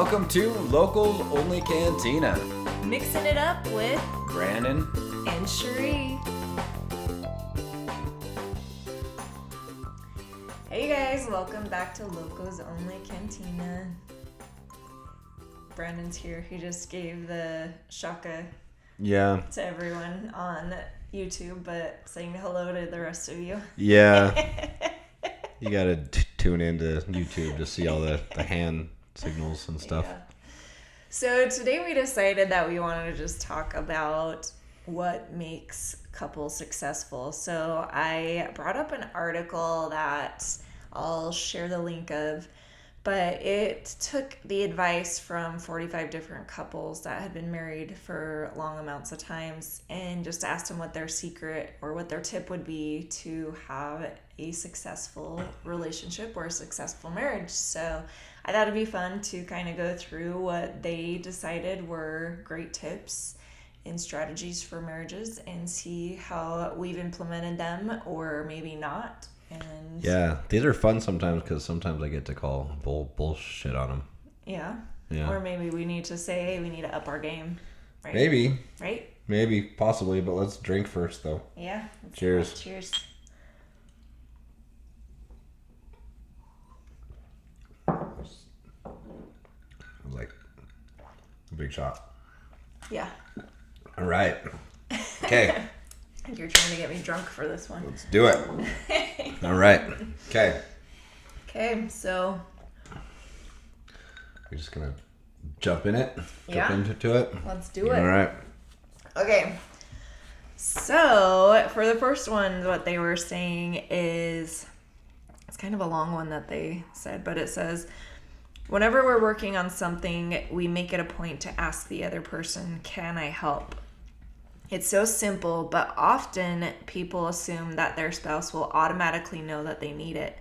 Welcome to Locals Only Cantina. Mixing it up with Brandon and Cherie. Hey guys, welcome back to Locals Only Cantina. Brandon's here. He just gave the shaka to everyone on YouTube, but saying hello to the rest of you. Yeah. You gotta tune into YouTube to see all the hand signals and stuff. Yeah. So today we decided that we wanted to just talk about what makes couples successful. So I brought up an article that I'll share the link of, but it took the advice from 45 different couples that had been married for long amounts of times and just asked them what their secret or what their tip would be to have a successful relationship or a successful marriage. So I thought it'd be fun to kind of go through what they decided were great tips and strategies for marriages and see how we've implemented them or maybe not. And yeah, these are fun sometimes because sometimes I get to call bullshit on them. Yeah. Yeah. Or maybe we need to say, hey, we need to up our game. Right? Maybe. Right? Maybe, possibly, but let's drink first, though. Yeah. Cheers. Cheers. It was like a big shot. Yeah. All right. Okay. You're trying to get me drunk for this one. Let's do it. All right. Okay. Okay, so We're just going to jump in it. Yeah. Jump into it. let's do it. All right. Okay. So for the first one, what they were saying is, it's kind of a long one that they said, but it says, whenever we're working on something, we make it a point to ask the other person, can I help? It's so simple, but often people assume that their spouse will automatically know that they need it.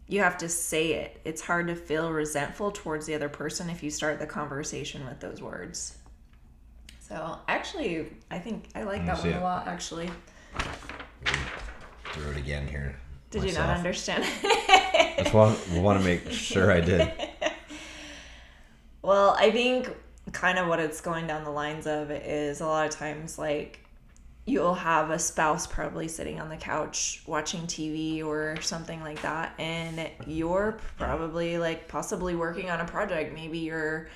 You have to say it. It's hard to feel resentful towards the other person if you start the conversation with those words. So actually, I think I like that one a lot, actually. Do it again here. Did you not understand? Just want to make sure I did. Well, I think kind of what it's going down the lines of is a lot of times, like, you'll have a spouse probably sitting on the couch watching TV or something like that, and you're probably, like, possibly working on a project. Maybe you're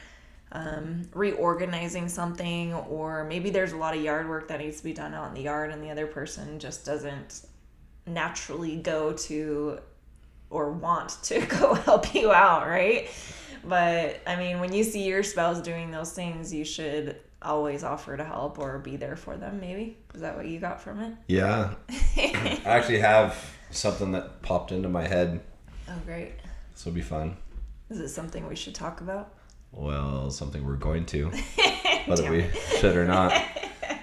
reorganizing something, or maybe there's a lot of yard work that needs to be done out in the yard, and the other person just doesn't naturally go to or want to go help you out, right? But I mean, when you see your spouse doing those things, you should always offer to help or be there for them. Maybe is that what you got from it? Yeah. I actually have something that popped into my head. Oh, great. This will be fun. Is it something we should talk about? Well, something we're going to, whether we should or not.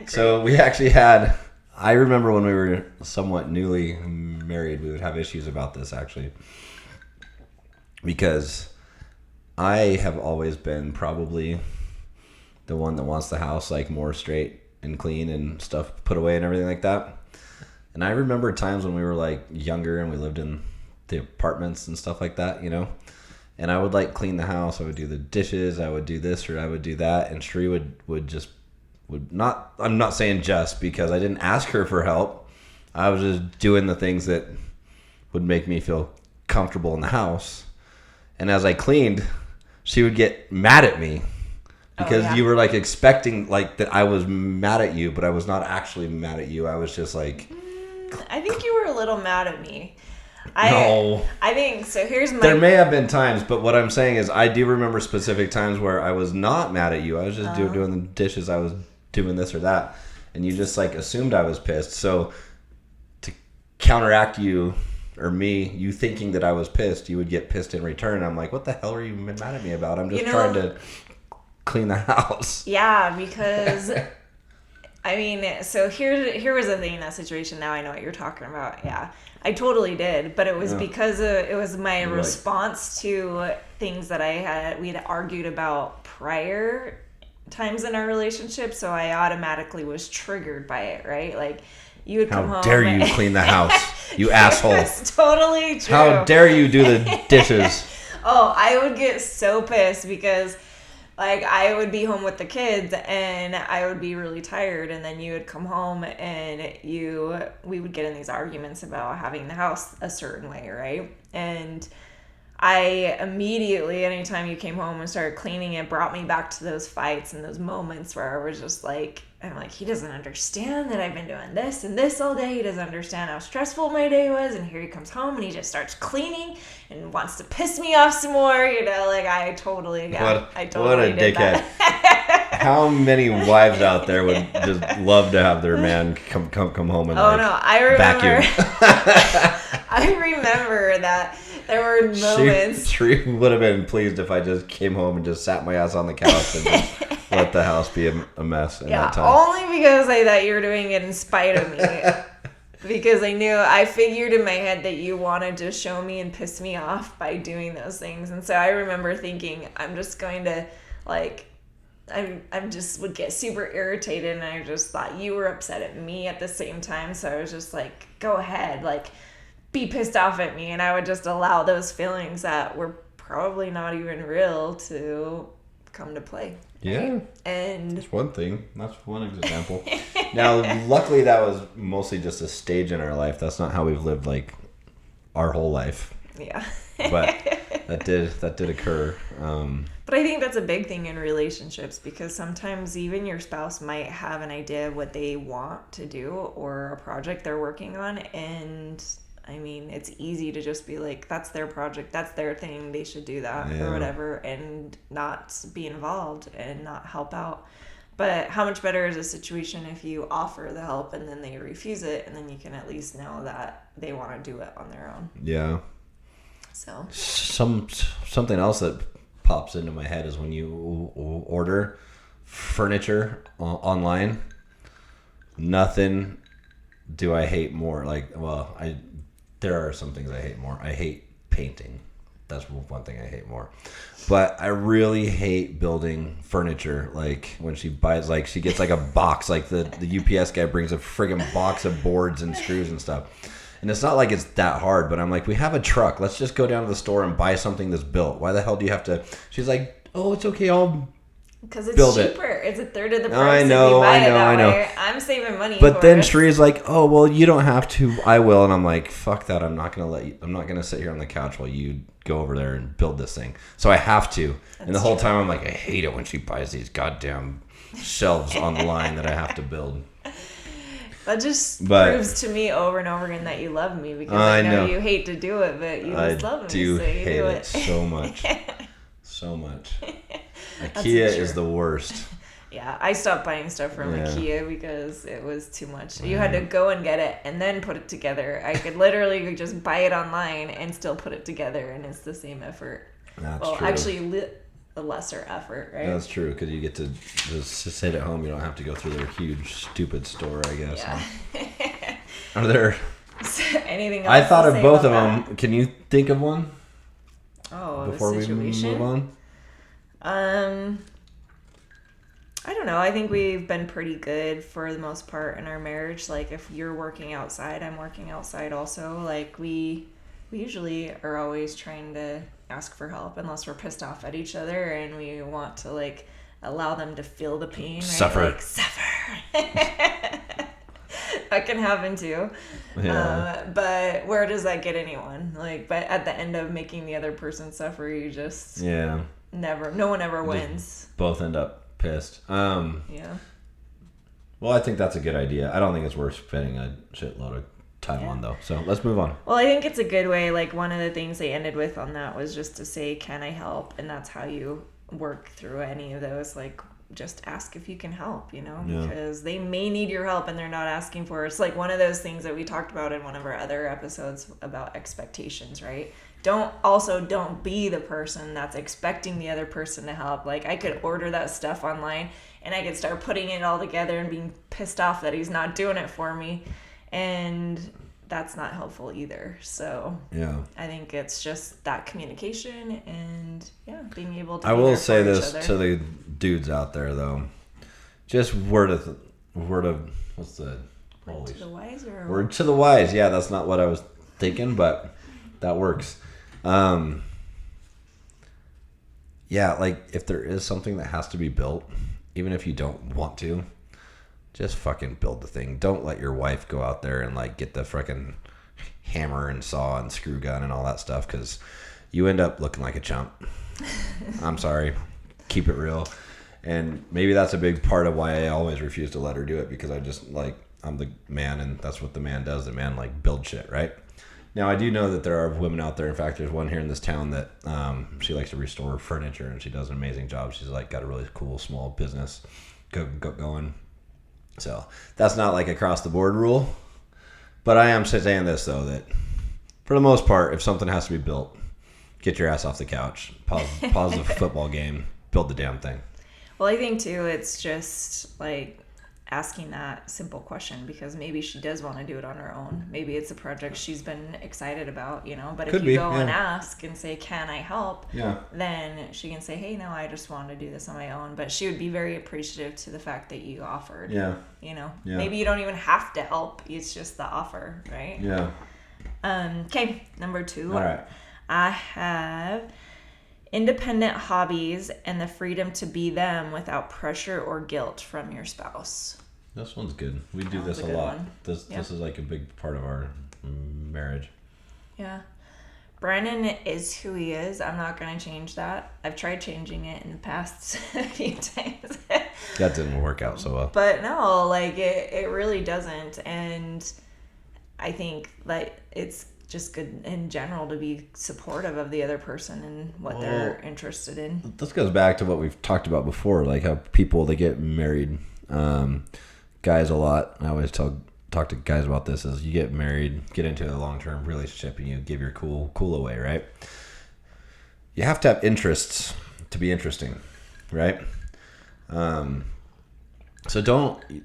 So we actually had, I remember when we were somewhat newly married, we would have issues about this actually. Because I have always been probably the one that wants the house like more straight and clean and stuff put away and everything like that. And I remember times when we were like younger and we lived in the apartments and stuff like that, you know. And I would like clean the house. I would do the dishes. I would do this or I would do that. And Sheree would not. I'm not saying just because I didn't ask her for help. I was just doing the things that would make me feel comfortable in the house. And as I cleaned, she would get mad at me because you were like expecting like that I was mad at you, but I was not actually mad at you. I was just like, I think you were a little mad at me. No. I think so. There may have been times, but what I'm saying is I do remember specific times where I was not mad at you. I was just doing the dishes. I was doing this or that, and you just like assumed I was pissed. So to counteract you or me, you thinking that I was pissed, you would get pissed in return. I'm like, what the hell are you mad at me about? I'm just trying to clean the house. Yeah, because I mean, so here was the thing in that situation. Now I know what you're talking about. Yeah, I totally did, but it was because it was my response to things that we had argued about prior times in our relationship. So I automatically was triggered by it, right? Like, you would come home. How dare you clean the house, you asshole. It's totally true. How dare you do the dishes. Oh, I would get so pissed because like I would be home with the kids and I would be really tired, and then you would come home and we would get in these arguments about having the house a certain way, right? And I immediately, anytime you came home and started cleaning, it brought me back to those fights and those moments where I was just like, I'm like, he doesn't understand that I've been doing this and this all day. He doesn't understand how stressful my day was. And here he comes home and he just starts cleaning and wants to piss me off some more. You know, like I totally did dickhead. that. How many wives out there would just love to have their man come home and I remember. Vacuum? I remember that there were moments. She would have been pleased if I just came home and just sat my ass on the couch and just let the house be a mess in that time. Only because I thought you were doing it in spite of me. Because I figured in my head that you wanted to show me and piss me off by doing those things. And so I remember thinking, I'm just going to, like, I'm just would get super irritated, and I just thought you were upset at me at the same time. So I was just like, go ahead, like, be pissed off at me. And I would just allow those feelings that were probably not even real to come to play. Yeah. Right? And that's one thing. That's one example. Now, luckily, that was mostly just a stage in our life. That's not how we've lived, like, our whole life. Yeah. But that did occur. But I think that's a big thing in relationships, because sometimes even your spouse might have an idea of what they want to do or a project they're working on, and I mean, it's easy to just be like, that's their project, that's their thing, they should do that, or whatever, and not be involved and not help out. But how much better is a situation if you offer the help and then they refuse it, and then you can at least know that they want to do it on their own. Yeah. So something else that pops into my head is when you order furniture online. Nothing do I hate more. Like, well, there are some things I hate more. I hate painting. That's one thing I hate more. But I really hate building furniture. Like when she buys, like she gets like a box, like the UPS guy brings a friggin' box of boards and screws and stuff. And it's not like it's that hard, but I'm like, we have a truck. Let's just go down to the store and buy something that's built. Why the hell do you have to? She's like, oh, it's okay. I'll because it's build cheaper. It's a third of the price. I know. Way. I'm saving money. But then Shree's like, oh, well, you don't have to. I will. And I'm like, fuck that. I'm not gonna sit here on the couch while you go over there and build this thing. So I have to. And the whole time I'm like, I hate it when she buys these goddamn shelves online that I have to build. That just proves to me over and over again that you love me, because I know you hate to do it, but you just love me. I do hate it so much. So much. IKEA is the worst. Yeah, I stopped buying stuff from IKEA because it was too much. You had to go and get it and then put it together. I could literally just buy it online and still put it together, and it's the same effort. That's true. Actually, a lesser effort, right? That's true, because you get to just sit at home. You don't have to go through their huge, stupid store, I guess. Yeah. Are there anything else? I thought of both of them. Can you think of one? Oh, before we move on? I don't know. I think we've been pretty good for the most part in our marriage. Like, if you're working outside, I'm working outside also. Like, we usually are always trying to ask for help unless we're pissed off at each other and we want to, like, allow them to feel the pain. Right? Suffer. Like, suffer. That can happen too. Yeah. But where does that get anyone? Like, but at the end of making the other person suffer, you just no one ever wins. Both end up pissed. Yeah. Well, I think that's a good idea. I don't think it's worth spending a shitload of time on, though. So let's move on. Well, I think it's a good way. Like, one of the things they ended with on that was just to say, can I help? And that's how you work through any of those. Like, just ask if you can help, because they may need your help and they're not asking for it. It's like one of those things that we talked about in one of our other episodes about expectations, right? Don't be the person that's expecting the other person to help. Like, I could order that stuff online and I could start putting it all together and being pissed off that he's not doing it for me. And that's not helpful either. So yeah, I think it's just that communication and being able to. I will say this to the dudes out there, though. Just word of what's the word to the wise, or word to the wise? Yeah, that's not what I was thinking, but that works. yeah, like if there is something that has to be built, even if you don't want to, just fucking build the thing. Don't let your wife go out there and like get the freaking hammer and saw and screw gun and all that stuff, because you end up looking like a chump. I'm sorry. Keep it real. And maybe that's a big part of why I always refuse to let her do it, because I just like, I'm the man and that's what the man does. The man like build shit, right? Now I do know that there are women out there. In fact, there's one here in this town that she likes to restore furniture and she does an amazing job. She's like got a really cool small business going. So that's not like across the board rule. But I am saying this though, that for the most part, if something has to be built, get your ass off the couch, pause the football game, build the damn thing. Well, I think too, it's just like asking that simple question, because maybe she does want to do it on her own. Maybe it's a project she's been excited about, you know. But if you go and ask and say, "Can I help?" then she can say, "Hey, no, I just want to do this on my own." But she would be very appreciative to the fact that you offered. Yeah. You know, maybe you don't even have to help. It's just the offer, right? Yeah. Okay, number 2. All right. I have independent hobbies and the freedom to be them without pressure or guilt from your spouse. This one's good. We do this a lot. This is like a big part of our marriage. Yeah. Brandon is who he is. I'm not going to change that. I've tried changing it in the past few times. That didn't work out so well. But no, like it really doesn't. And I think like it's just good in general to be supportive of the other person and what they're interested in. This goes back to what we've talked about before, like how people, they get married. Guys a lot. I always talk to guys about this, is you get married, get into a long-term relationship, and you give your cool away, right? You have to have interests to be interesting, right? So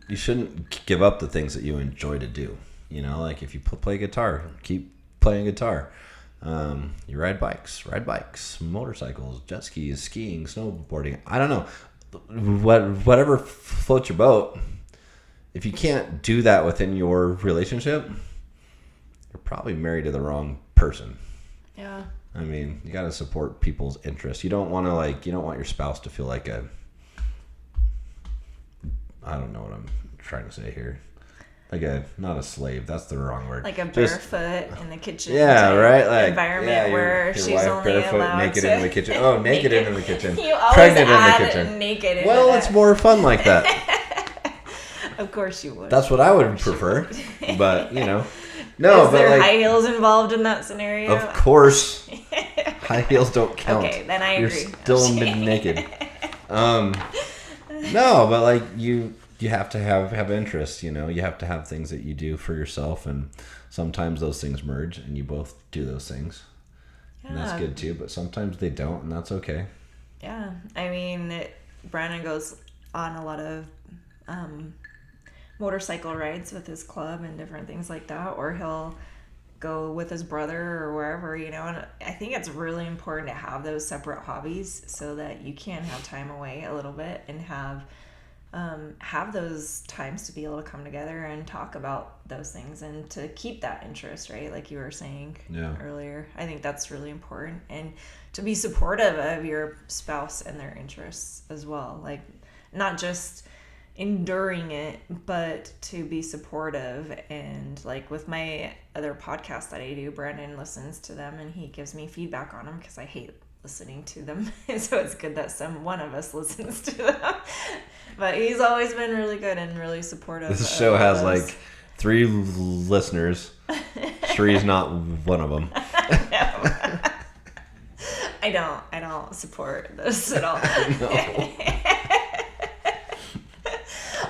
you shouldn't give up the things that you enjoy to do. You know, like if you play guitar, keep playing guitar. You ride bikes, motorcycles, jet skis, skiing, snowboarding. I don't know. Whatever floats your boat. If you can't do that within your relationship, you're probably married to the wrong person. Yeah. I mean, you got to support people's interests. You don't want your spouse to feel like I don't know what I'm trying to say here. Like not a slave. That's the wrong word. Like a barefoot in the kitchen. Yeah, right. Like environment where she's wife only barefoot, allowed naked to in the kitchen. Oh, naked in the kitchen. You always pregnant add in the kitchen. Naked. Well, it's more fun like that. Of course you would. That's what I would prefer. But no. Is there high heels involved in that scenario? Of course. High heels don't count. Okay, then I agree. You're still naked. No, but like you have to have interests, you have to have things that you do for yourself, and sometimes those things merge and you both do those things. Yeah. And that's good too, but sometimes they don't, and that's okay. Yeah. I mean, Brandon goes on a lot of motorcycle rides with his club and different things like that, or he'll go with his brother or wherever, and I think it's really important to have those separate hobbies so that you can have time away a little bit and have those times to be able to come together and talk about those things and to keep that interest, right? Like you were saying earlier. I think that's really important, and to be supportive of your spouse and their interests as well. Like not just enduring it, but to be supportive. And like with my other podcast that I do, Brandon listens to them and he gives me feedback on them because I hate listening to them. So it's good that one of us listens to them. But he's always been really good and really supportive. This show has like 3 listeners. Shree's not one of them. No. I don't support this at all. No.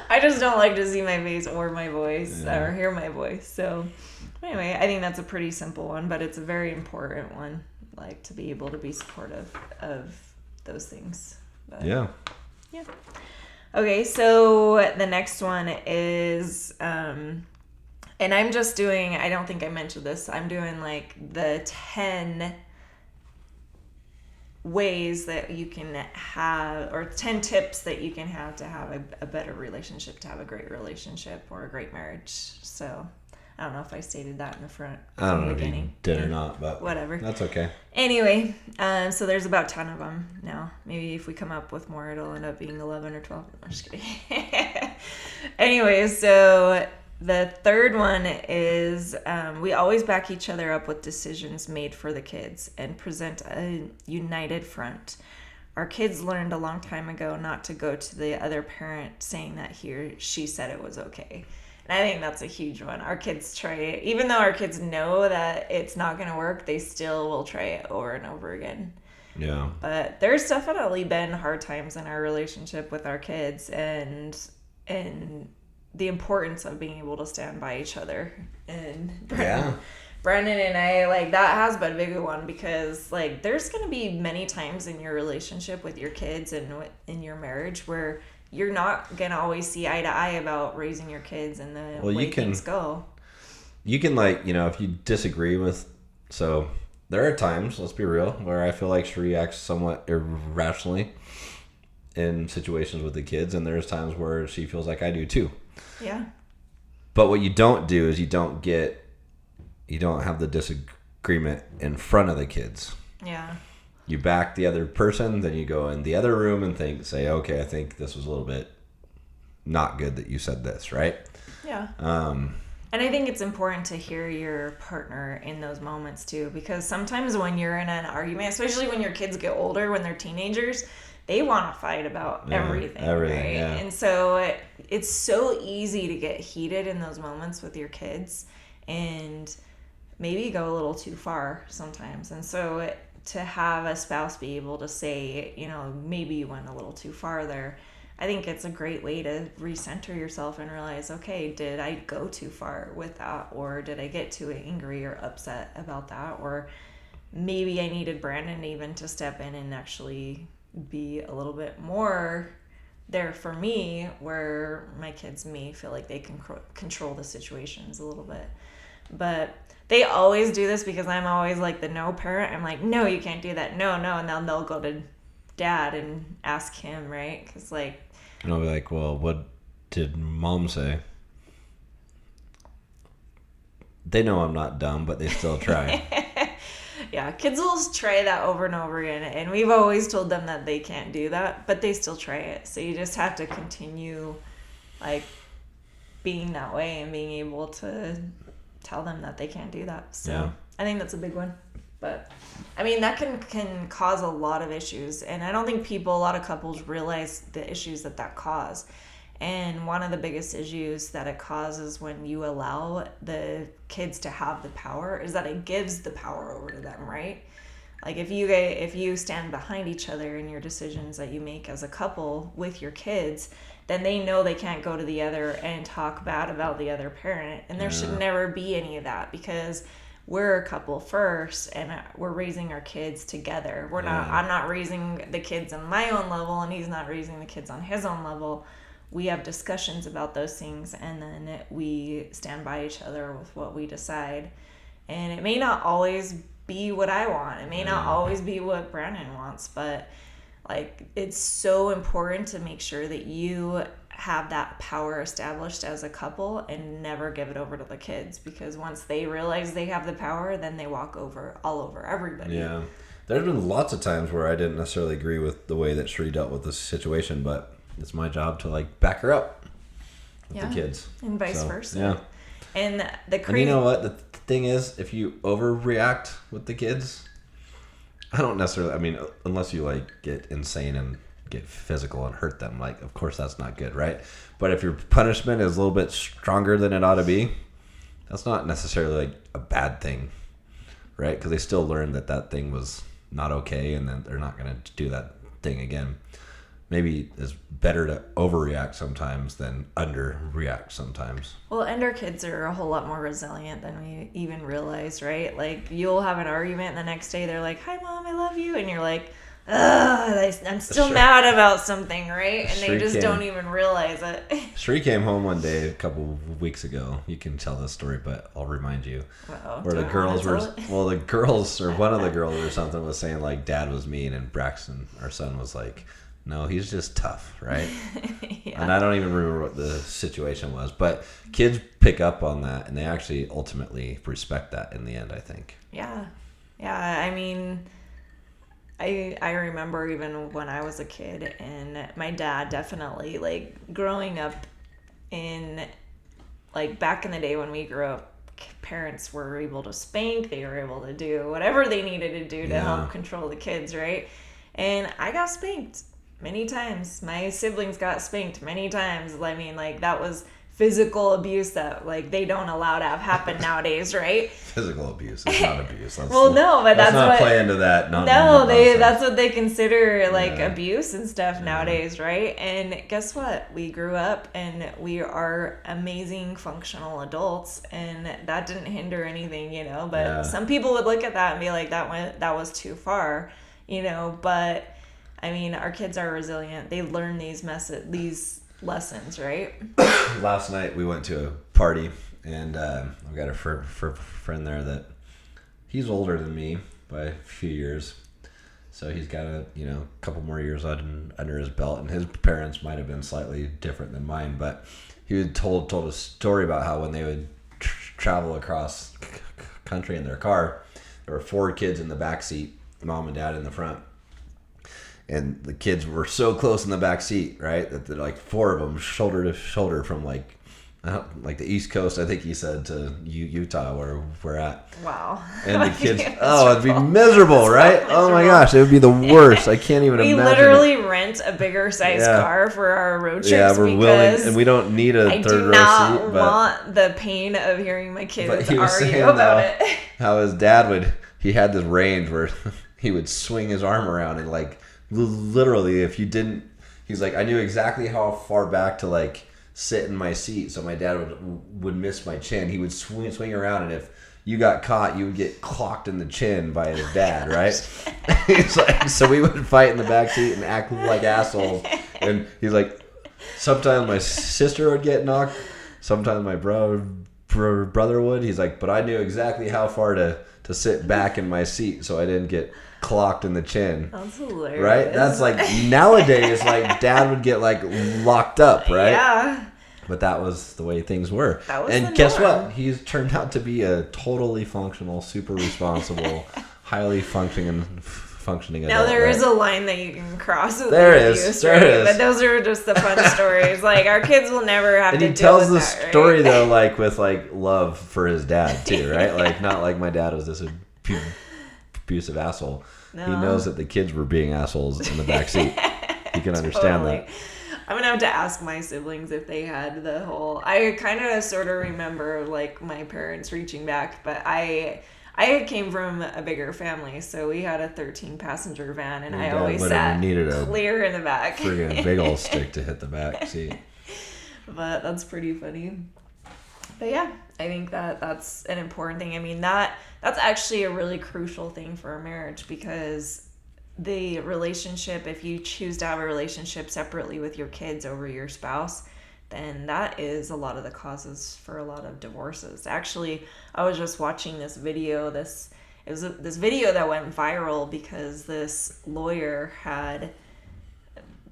I just don't like to see my face or my voice or hear my voice. So anyway, I think that's a pretty simple one, but it's a very important one, like to be able to be supportive of those things. But, yeah. Okay, so the next one is, and I'm just doing, I don't think I mentioned this, I'm doing like the 10 ways that you can have, or 10 tips that you can have to have a better relationship, to have a great relationship or a great marriage. So I don't know if I stated that in the front. I don't know if beginning. you did or not, but whatever. That's okay. Anyway, so there's about 10 of them now. Maybe if we come up with more, it'll end up being 11 or 12. I'm just kidding. Anyway, so the third one is we always back each other up with decisions made for the kids and present a united front. Our kids learned a long time ago not to go to the other parent saying that he or she said it was okay. And I think that's a huge one. Our kids try it. Even though our kids know that it's not going to work, they still will try it over and over again. Yeah. But there's definitely been hard times in our relationship with our kids and the importance of being able to stand by each other. And Brandon and I, like, that has been a big one because, like, there's going to be many times in your relationship with your kids and in your marriage where you're not going to always see eye to eye about raising your kids and the way things go. You can, like, if you disagree with... So, there are times, let's be real, where I feel like she reacts somewhat irrationally in situations with the kids, and there's times where she feels like I do too. Yeah. But what you don't do is you don't have the disagreement in front of the kids. Yeah. You back the other person, then you go in the other room and say, okay, I think this was a little bit not good that you said this, right? Yeah. And I think it's important to hear your partner in those moments too, because sometimes when you're in an argument, especially when your kids get older, when they're teenagers, they want to fight about everything, right? Yeah. And so it's so easy to get heated in those moments with your kids and maybe go a little too far sometimes. And so to have a spouse be able to say, maybe you went a little too far there, I think it's a great way to recenter yourself and realize, okay, did I go too far with that? Or did I get too angry or upset about that? Or maybe I needed Brandon even to step in and actually be a little bit more there for me, where my kids may feel like they can control the situations a little bit. But they always do this because I'm always like the no parent. I'm like, no, you can't do that. No. And then they'll go to dad and ask him, right? Because like... And I'll be like, well, what did mom say? They know I'm not dumb, but they still try. Yeah, kids will try that over and over again. And we've always told them that they can't do that, but they still try it. So you just have to continue like being that way and being able to tell them that they can't do that. So yeah. I think that's a big one. But I mean, that can cause a lot of issues. And I don't think a lot of couples realize the issues that cause. And one of the biggest issues that it causes when you allow the kids to have the power is that it gives the power over to them, right? Like if you stand behind each other in your decisions that you make as a couple with your kids, then they know they can't go to the other and talk bad about the other parent. And there should never be any of that because we're a couple first and we're raising our kids together. I'm not raising the kids on my own level and he's not raising the kids on his own level. We have discussions about those things and then we stand by each other with what we decide. And it may not always be what I want. It may not always be what Brandon wants, but like it's so important to make sure that you have that power established as a couple and never give it over to the kids, because once they realize they have the power, then they walk all over everybody. Yeah. There's been lots of times where I didn't necessarily agree with the way that Shree dealt with this situation, but it's my job to like back her up with the kids. And vice versa. Yeah. And the crazy... And you know what? The thing is, if you overreact with the kids, I don't necessarily... I mean, unless you like get insane and get physical and hurt them, like, of course that's not good, right? But if your punishment is a little bit stronger than it ought to be, that's not necessarily like a bad thing, right? Because they still learn that thing was not okay and then they're not going to do that thing again. Maybe it's better to overreact sometimes than underreact sometimes. Well, and our kids are a whole lot more resilient than we even realize, right? Like, you'll have an argument and the next day they're like, hi, Mom, I love you. And you're like, ugh, I'm still mad about something, right? And they just don't even realize it. Shree came home one day a couple of weeks ago. You can tell this story, but I'll remind you. Where the girls were, the girls, or one of the girls or something was saying, like, Dad was mean, and Braxton, our son, was like, No, he's just tough, right? Yeah. And I don't even remember what the situation was. But kids pick up on that, and they actually ultimately respect that in the end, I think. Yeah. Yeah, I mean, I remember even when I was a kid, and my dad definitely, like, growing up in, like, back in the day when we grew up, parents were able to spank, they were able to do whatever they needed to do to help control the kids, right? And I got spanked many times. My siblings got spanked many times. I mean, like, that was physical abuse that, like, they don't allow to have happen nowadays, right? Physical abuse is not abuse. Well, no, but that's not what, play into that. That's what they consider, like, abuse and stuff nowadays, right? And guess what? We grew up and we are amazing functional adults, and that didn't hinder anything, you know. But some people would look at that and be like, that was too far, you know. But I mean, our kids are resilient. They learn these lessons, right? Last night we went to a party, and I've got a friend there that he's older than me by a few years, so he's got a couple more years under his belt, and his parents might have been slightly different than mine, but he had told a story about how when they would travel across country in their car, there were 4 kids in the back seat, mom and dad in the front. And the kids were so close in the back seat, right, that they're like 4 of them shoulder to shoulder from like the East Coast, I think he said, to Utah, where we're at. Wow. And the kids, it'd be miserable, right? Oh my gosh, it would be the worst. I can't even imagine. We literally rent a bigger size car for our road trips. Yeah, we're willing, and we don't need a third row seat. I do not want the pain of hearing my kids argue about it. How his dad he had this range where he would swing his arm around and like, literally, if you didn't, he's like, I knew exactly how far back to like sit in my seat, so my dad would miss my chin. He would swing around, and if you got caught, you would get clocked in the chin by his dad, right? He's like, so we would fight in the back seat and act like assholes. And he's like, sometimes my sister would get knocked, sometimes my brother would. He's like, but I knew exactly how far to sit back in my seat so I didn't get clocked in the chin. That's hilarious. Right? That's like nowadays, like dad would get like locked up, right? Yeah. But that was the way things were. That was and guess what? He's turned out to be a totally functional, super responsible, highly functioning adult. Now there is a line that you can cross with abuse, but those are just the fun stories. Like, our kids will never have to deal with that. And he tells the story though, like with like love for his dad too, right? Like, not like my dad was this abusive asshole. No. He knows that the kids were being assholes in the back seat. He can understand that. I'm gonna have to ask my siblings if they had the whole. I kind of sort of remember like my parents reaching back, but I came from a bigger family, so we had a 13-passenger van, and I always sat clear in the back. Friggin' big old stick to hit the back seat. But that's pretty funny. But yeah, I think that's an important thing. I mean, that's actually a really crucial thing for a marriage, because the relationship, if you choose to have a relationship separately with your kids over your spouse, then that is a lot of the causes for a lot of divorces. Actually, I was just watching this video. This video that went viral because this lawyer had,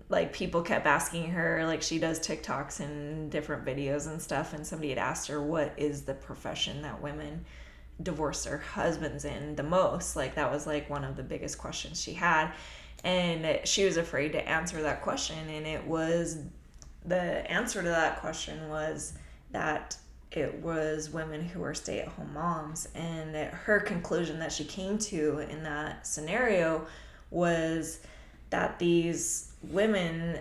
like, people kept asking her, like, she does TikToks and different videos and stuff, and somebody had asked her, what is the profession that women divorce their husbands in the most? Like, that was like one of the biggest questions she had, and she was afraid to answer that question, and the answer to that question was that it was women who are stay-at-home moms. And her conclusion that she came to in that scenario was that these women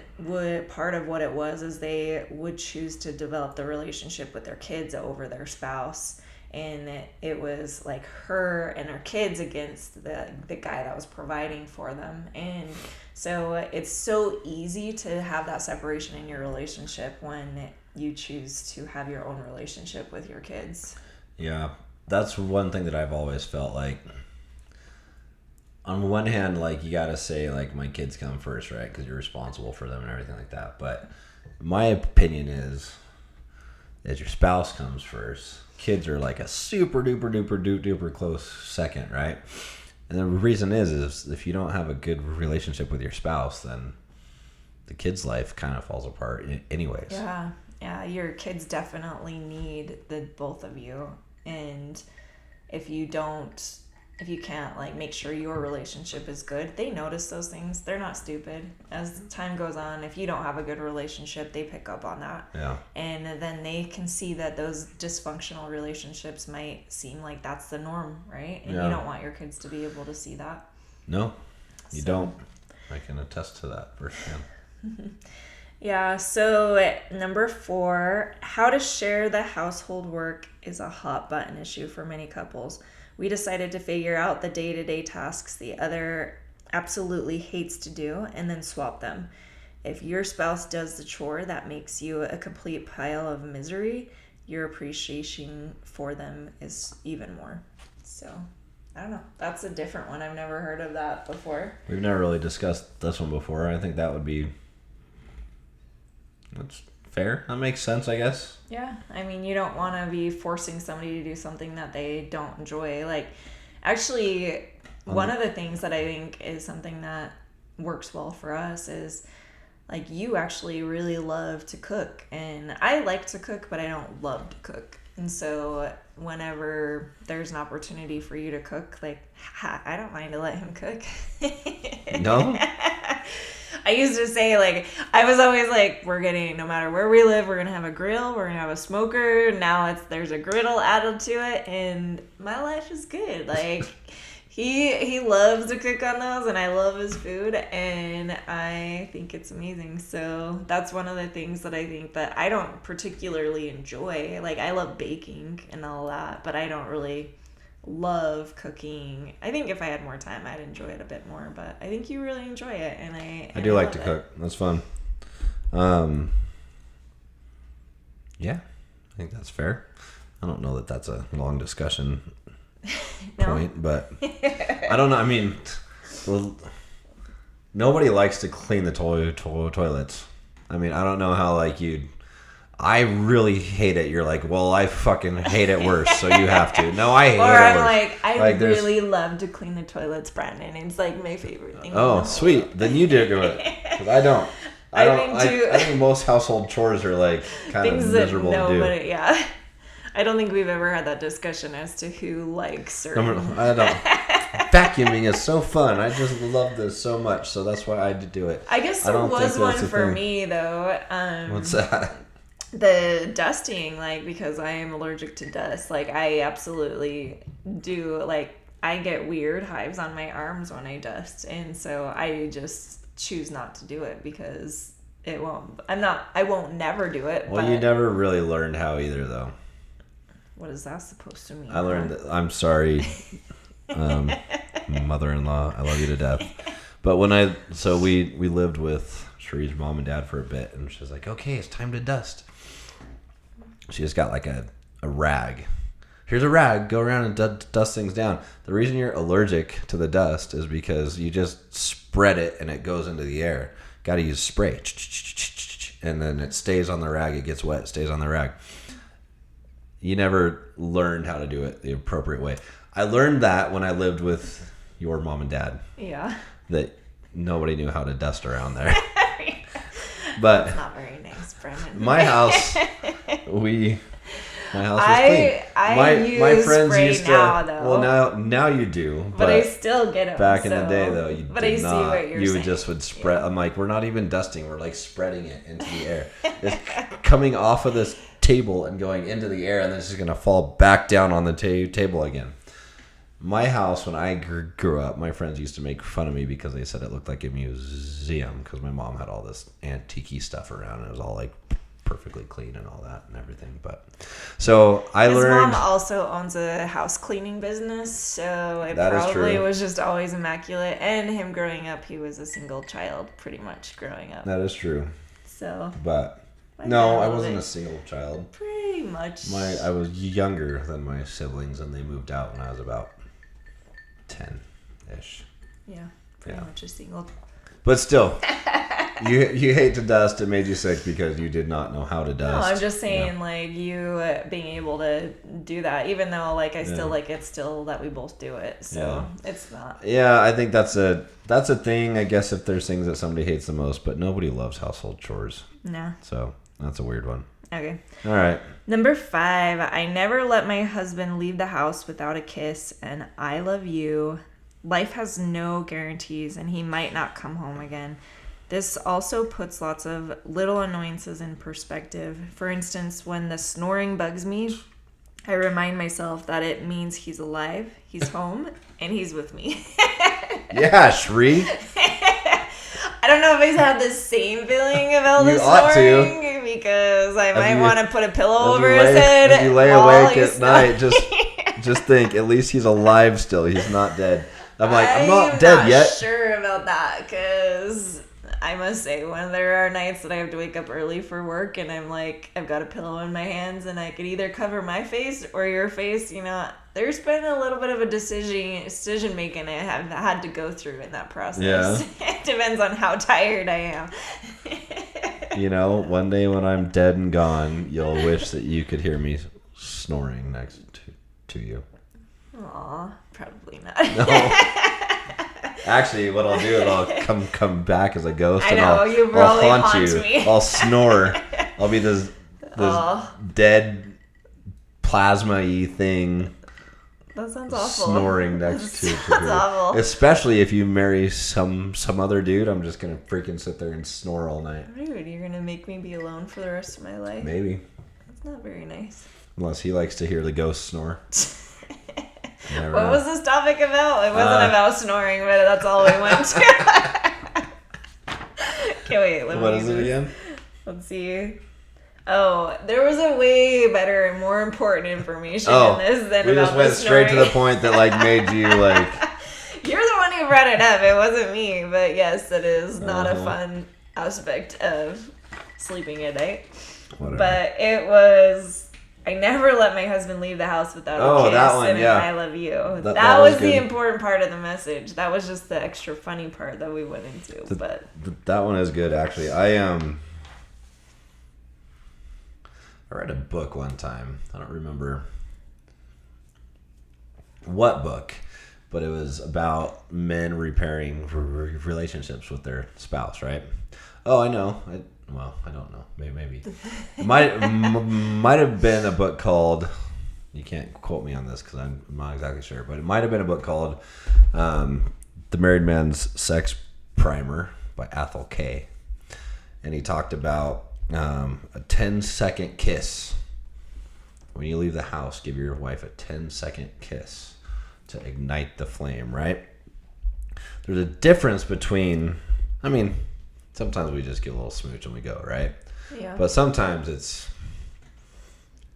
part of what it was is they would choose to develop the relationship with their kids over their spouse. And it was like her and her kids against the guy that was providing for them. And so it's so easy to have that separation in your relationship when you choose to have your own relationship with your kids. Yeah, that's one thing that I've always felt like. On one hand, like, you gotta say, like, my kids come first, right? Because you're responsible for them and everything like that. But my opinion is that your spouse comes first. Kids are like a super duper close second, right? And the reason is if you don't have a good relationship with your spouse, then the kid's life kind of falls apart anyways. Yeah, your kids definitely need the both of you, and if you can't like make sure your relationship is good, they notice those things. They're not stupid. As time goes on, if you don't have a good relationship, they pick up on that. Yeah. And then they can see that those dysfunctional relationships might seem like that's the norm, right? And you don't want your kids to be able to see that. No, you don't. I can attest to that firsthand. Yeah, so number 4, how to share the household work is a hot button issue for many couples. We decided to figure out the day-to-day tasks the other absolutely hates to do and then swap them. If your spouse does the chore that makes you a complete pile of misery, your appreciation for them is even more. So, I don't know. That's a different one. I've never heard of that before. We've never really discussed this one before. I think that would be... That's fair. That makes sense, I guess. Yeah. I mean, you don't want to be forcing somebody to do something that they don't enjoy. Like, actually, one of the things that I think is something that works well for us is, like, you actually really love to cook. And I like to cook, but I don't love to cook. And so whenever there's an opportunity for you to cook, like, I don't mind to let him cook. No? I used to say, like, I was always like, no matter where we live, we're going to have a grill, we're going to have a smoker. Now there's a griddle added to it, and my life is good. Like, he loves to cook on those, and I love his food, and I think it's amazing. So that's one of the things that I think that I don't particularly enjoy. Like, I love baking and all that, but I don't really love cooking. I think if I had more time, I'd enjoy it a bit more, but I think you really enjoy it, and I do like to cook. That's fun. Yeah, I think that's fair. I don't know that that's a long discussion point, but I don't know. I mean, well, nobody likes to clean the toilets. I mean, I don't know how, like, I really hate it. You're like, well, I fucking hate it worse, so you have to. No, I hate it worse. Or I'm like, I really love to clean the toilets, Brandon. It's like my favorite thing. Oh, sweet. Then you do it, because I don't. I think most household chores are like kind of miserable to do. But yeah, I don't think we've ever had that discussion as to who likes certain. I don't. Vacuuming is so fun. I just love this so much, so that's why I do it. I guess there was one for me though. What's that? The dusting, like, because I am allergic to dust. Like, I absolutely do. Like, I get weird hives on my arms when I dust, and so I just choose not to do it because I won't never do it. Well, you never really learned how either, though. What is that supposed to mean? I learned that, I'm sorry, mother-in-law, I love you to death. But we lived with Cherie's mom and dad for a bit, and she was like, okay, it's time to dust. She just got like a rag. Here's a rag, go around and dust things down. The reason you're allergic to the dust is because you just spread it and it goes into the air. Got to use spray. And then it stays on the rag. It gets wet, stays on the rag. You never learned how to do it the appropriate way. I learned that when I lived with your mom and dad. Yeah. That nobody knew how to dust around there. But it's not very nice, Brennan. My house was clean. My friends spray used to. now, though. Well, now you do. But I still get them. Back in the day, though, you but did I not. See what you're saying. Just would spread. Yeah. I'm like, we're not even dusting. We're like spreading it into the air. It's coming off of this table and going into the air, and then it's just gonna fall back down on the table again. My house, when I grew up, my friends used to make fun of me because they said it looked like a museum because my mom had all this antique stuff around and it was all like perfectly clean and all that and everything. But so I learned. His mom also owns a house cleaning business, so it probably was just always immaculate. And him growing up, he was a single child pretty much growing up. That is true. So. But no, I wasn't a single child. Pretty much. I was younger than my siblings and they moved out when I was about 10-ish. Yeah, pretty much a single. But still, You hate to dust. It made you sick because you did not know how to dust. No, I'm just saying, like, you being able to do that, even though, like, I still like it's still that we both do it. So it's not. Yeah, I think that's a thing. I guess if there's things that somebody hates the most, but nobody loves household chores. No. So that's a weird one. Okay. All right. Number 5, I never let my husband leave the house without a kiss, and I love you. Life has no guarantees, and he might not come home again. This also puts lots of little annoyances in perspective. For instance, when the snoring bugs me, I remind myself that it means he's alive, he's home, and he's with me. Yeah, Shri. I don't know if he's had the same feeling about the snoring because I might want to put a pillow over his head. If you lay awake at night, just think, at least he's alive still. He's not dead. I'm not dead yet. I'm not sure about that because I must say, when there are nights that I have to wake up early for work and I'm like, I've got a pillow in my hands and I could either cover my face or your face, there's been a little bit of a decision making I have had to go through in that process. Yeah. It depends on how tired I am. One day when I'm dead and gone, you'll wish that you could hear me snoring next to you. Aw, probably not. No. Actually, what I'll do is I'll come back as a ghost and I'll haunt you. Me. I'll snore. I'll be this dead plasma-y thing. That sounds awful. Snoring next to Sounds awful. Especially if you marry some other dude, I'm just gonna freaking sit there and snore all night. Dude, you're gonna make me be alone for the rest of my life? Maybe. That's not very nice. Unless he likes to hear the ghost snore. What was this topic about? It wasn't about snoring, but that's all we went to. Okay, wait. What is it again? Let's see. Oh, there was a way better and more important information in this than we about just went straight to the point that made you You're the one who brought it up. It wasn't me, but yes, it is not a fun aspect of sleeping at night. Whatever. But it was. I never let my husband leave the house without a kiss, that one, and yeah. I love you. That was good. the important part of the message. That was just the extra funny part that we went into. But that one is good, actually. I read a book one time. I don't remember what book, but it was about men repairing relationships with their spouse, right? Oh, I know. I don't know. Maybe. It might have been a book called, you can't quote me on this because I'm not exactly sure, but it might have been a book called The Married Man's Sex Primer by Athol Kay. And he talked about a 10-second kiss. When you leave the house, give your wife a 10-second kiss to ignite the flame, right? There's a difference between, sometimes we just get a little smooch and we go, right? yeah. But sometimes it's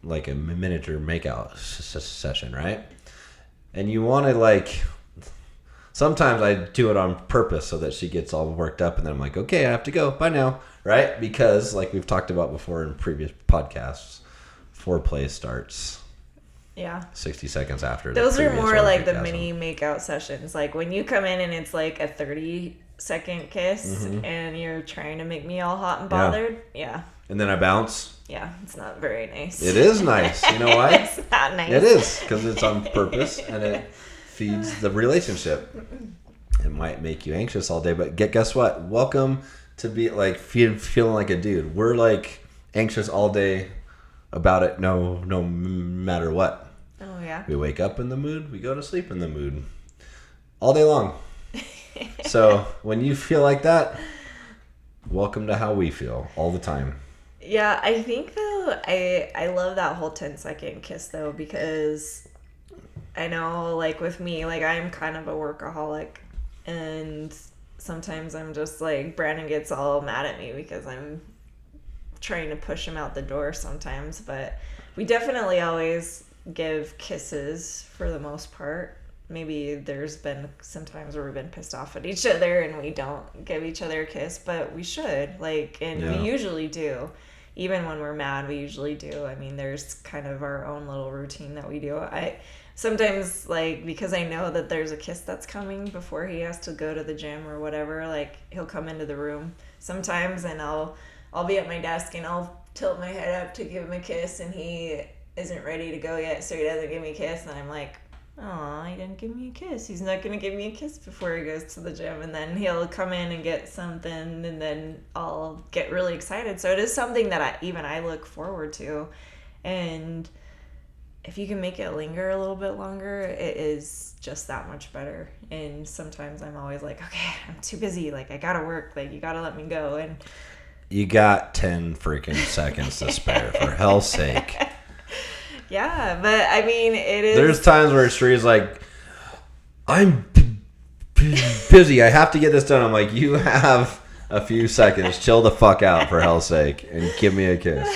like a miniature makeout session, right? And you want to sometimes I do it on purpose so that she gets all worked up and then I'm like, okay, I have to go. Bye now, right? Because like we've talked about before in previous podcasts, foreplay starts 60 seconds after. Those are more like the mini makeout sessions. Like when you come in and it's like a 30-second kiss and you're trying to make me all hot and bothered. Yeah. And then I bounce. Yeah, it's not very nice. It is nice. You know why? It's not nice. It is, because it's on purpose and it feeds the relationship. It might make you anxious all day, but guess what? Welcome to be feeling like a dude. We're anxious all day about it, no matter what. Oh yeah. We wake up in the mood, we go to sleep in the mood, all day long. So when you feel like that, welcome to how we feel all the time. Yeah, I think though I love that whole 10-second kiss though, because I know with me, I'm kind of a workaholic, and sometimes I'm just Brandon gets all mad at me because I'm trying to push him out the door sometimes, but we definitely always give kisses for the most part. Maybe there's been some times where we've been pissed off at each other and we don't give each other a kiss, but we should, we usually do. Even when we're mad, we usually do. There's kind of our own little routine that we do. I sometimes, because I know that there's a kiss that's coming before he has to go to the gym or whatever, he'll come into the room sometimes, and I'll be at my desk and I'll tilt my head up to give him a kiss, and he isn't ready to go yet, so he doesn't give me a kiss, and I'm like, oh, he didn't give me a kiss. He's not going to give me a kiss before he goes to the gym. And then he'll come in and get something, and then I'll get really excited. So it is something that I look forward to. And if you can make it linger a little bit longer, it is just that much better. And sometimes I'm always like, okay, I'm too busy. Like, I got to work. Like, you got to let me go. And you got 10 freaking seconds to spare, for hell's sake. Yeah, but I mean, it is. There's times where Shree's like, I'm busy. I have to get this done. I'm like, you have a few seconds. Chill the fuck out, for hell's sake, and give me a kiss.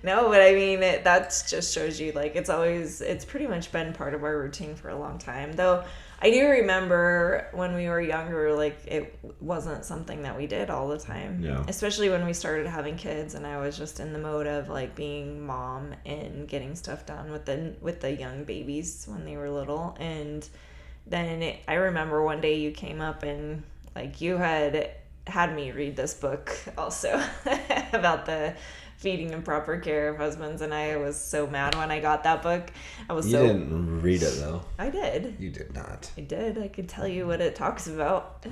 No, but I mean, that just shows you, like, it's pretty much been part of our routine for a long time. Though I do remember when we were younger, like, it wasn't something that we did all the time. Yeah. Especially when we started having kids, and I was just in the mode of, like, being mom and getting stuff done with the young babies when they were little. And then I remember one day you came up and, like, you had me read this book also about the feeding and proper care of husbands, and I was so mad when I got that book. You didn't read it, though. I did. You did not. I did. I could tell you what it talks about.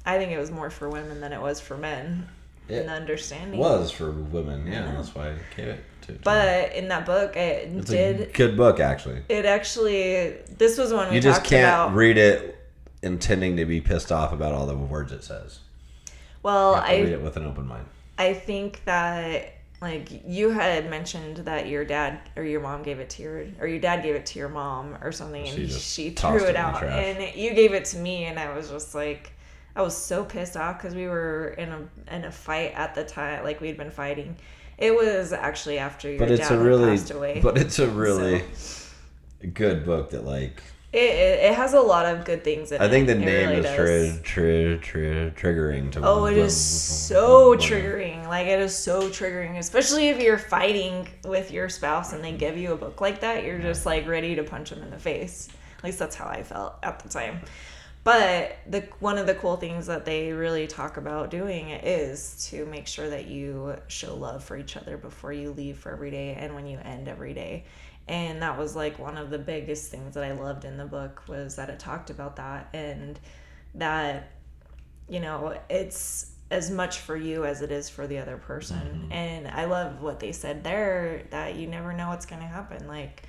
I think it was more for women than it was for men. In the understanding. It was for women, yeah. That's why I gave it to But in that book, it's a good book, actually. This was one we talked about. You just can't read it intending to be pissed off about all the words it says. Well, I read it with an open mind. I think that, like, you had mentioned that your dad or your mom gave it to your dad gave it to your mom or something, and she threw it out, and you gave it to me, and I was just like, I was so pissed off because we were in a fight at the time, like, we'd been fighting. It was actually after your dad had passed away. But it's a really good book that, like, it has a lot of good things in it. I think the name really is triggering to Oh, it is so triggering. Like, it is so triggering, especially if you're fighting with your spouse and they give you a book like that. You're just, like, ready to punch them in the face. At least that's how I felt at the time. But one of the cool things that they really talk about doing is to make sure that you show love for each other before you leave for every day and when you end every day. And that was, like, one of the biggest things that I loved in the book, was that it talked about that, and that, you know, it's as much for you as it is for the other person. Mm-hmm. And I love what they said there, that you never know what's going to happen. Like,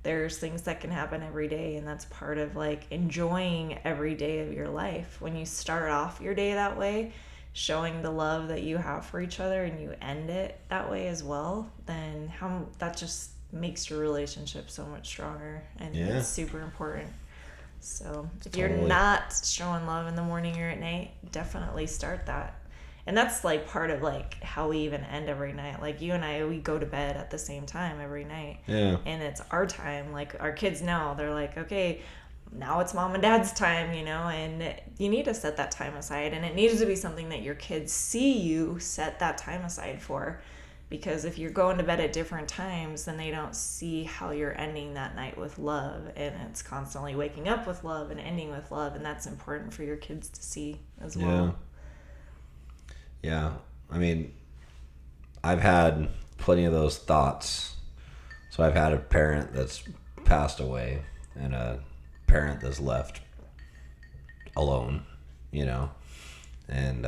there's things that can happen every day, and that's part of, like, enjoying every day of your life. When you start off your day that way, showing the love that you have for each other, and you end it that way as well, then that just makes your relationship so much stronger, and it's super important. So if you're not showing love in the morning or at night, definitely start that. And that's, like, part of, like, how we even end every night. Like, you and I, we go to bed at the same time every night. Yeah. And it's our time. Like, our kids know. They're like, okay, now it's mom and dad's time, you know, and you need to set that time aside. And it needs to be something that your kids see you set that time aside for. Because if you're going to bed at different times, then they don't see how you're ending that night with love. And it's constantly waking up with love and ending with love. And that's important for your kids to see as well. Yeah. I mean, I've had plenty of those thoughts. So I've had a parent that's passed away and a parent that's left alone, you know. And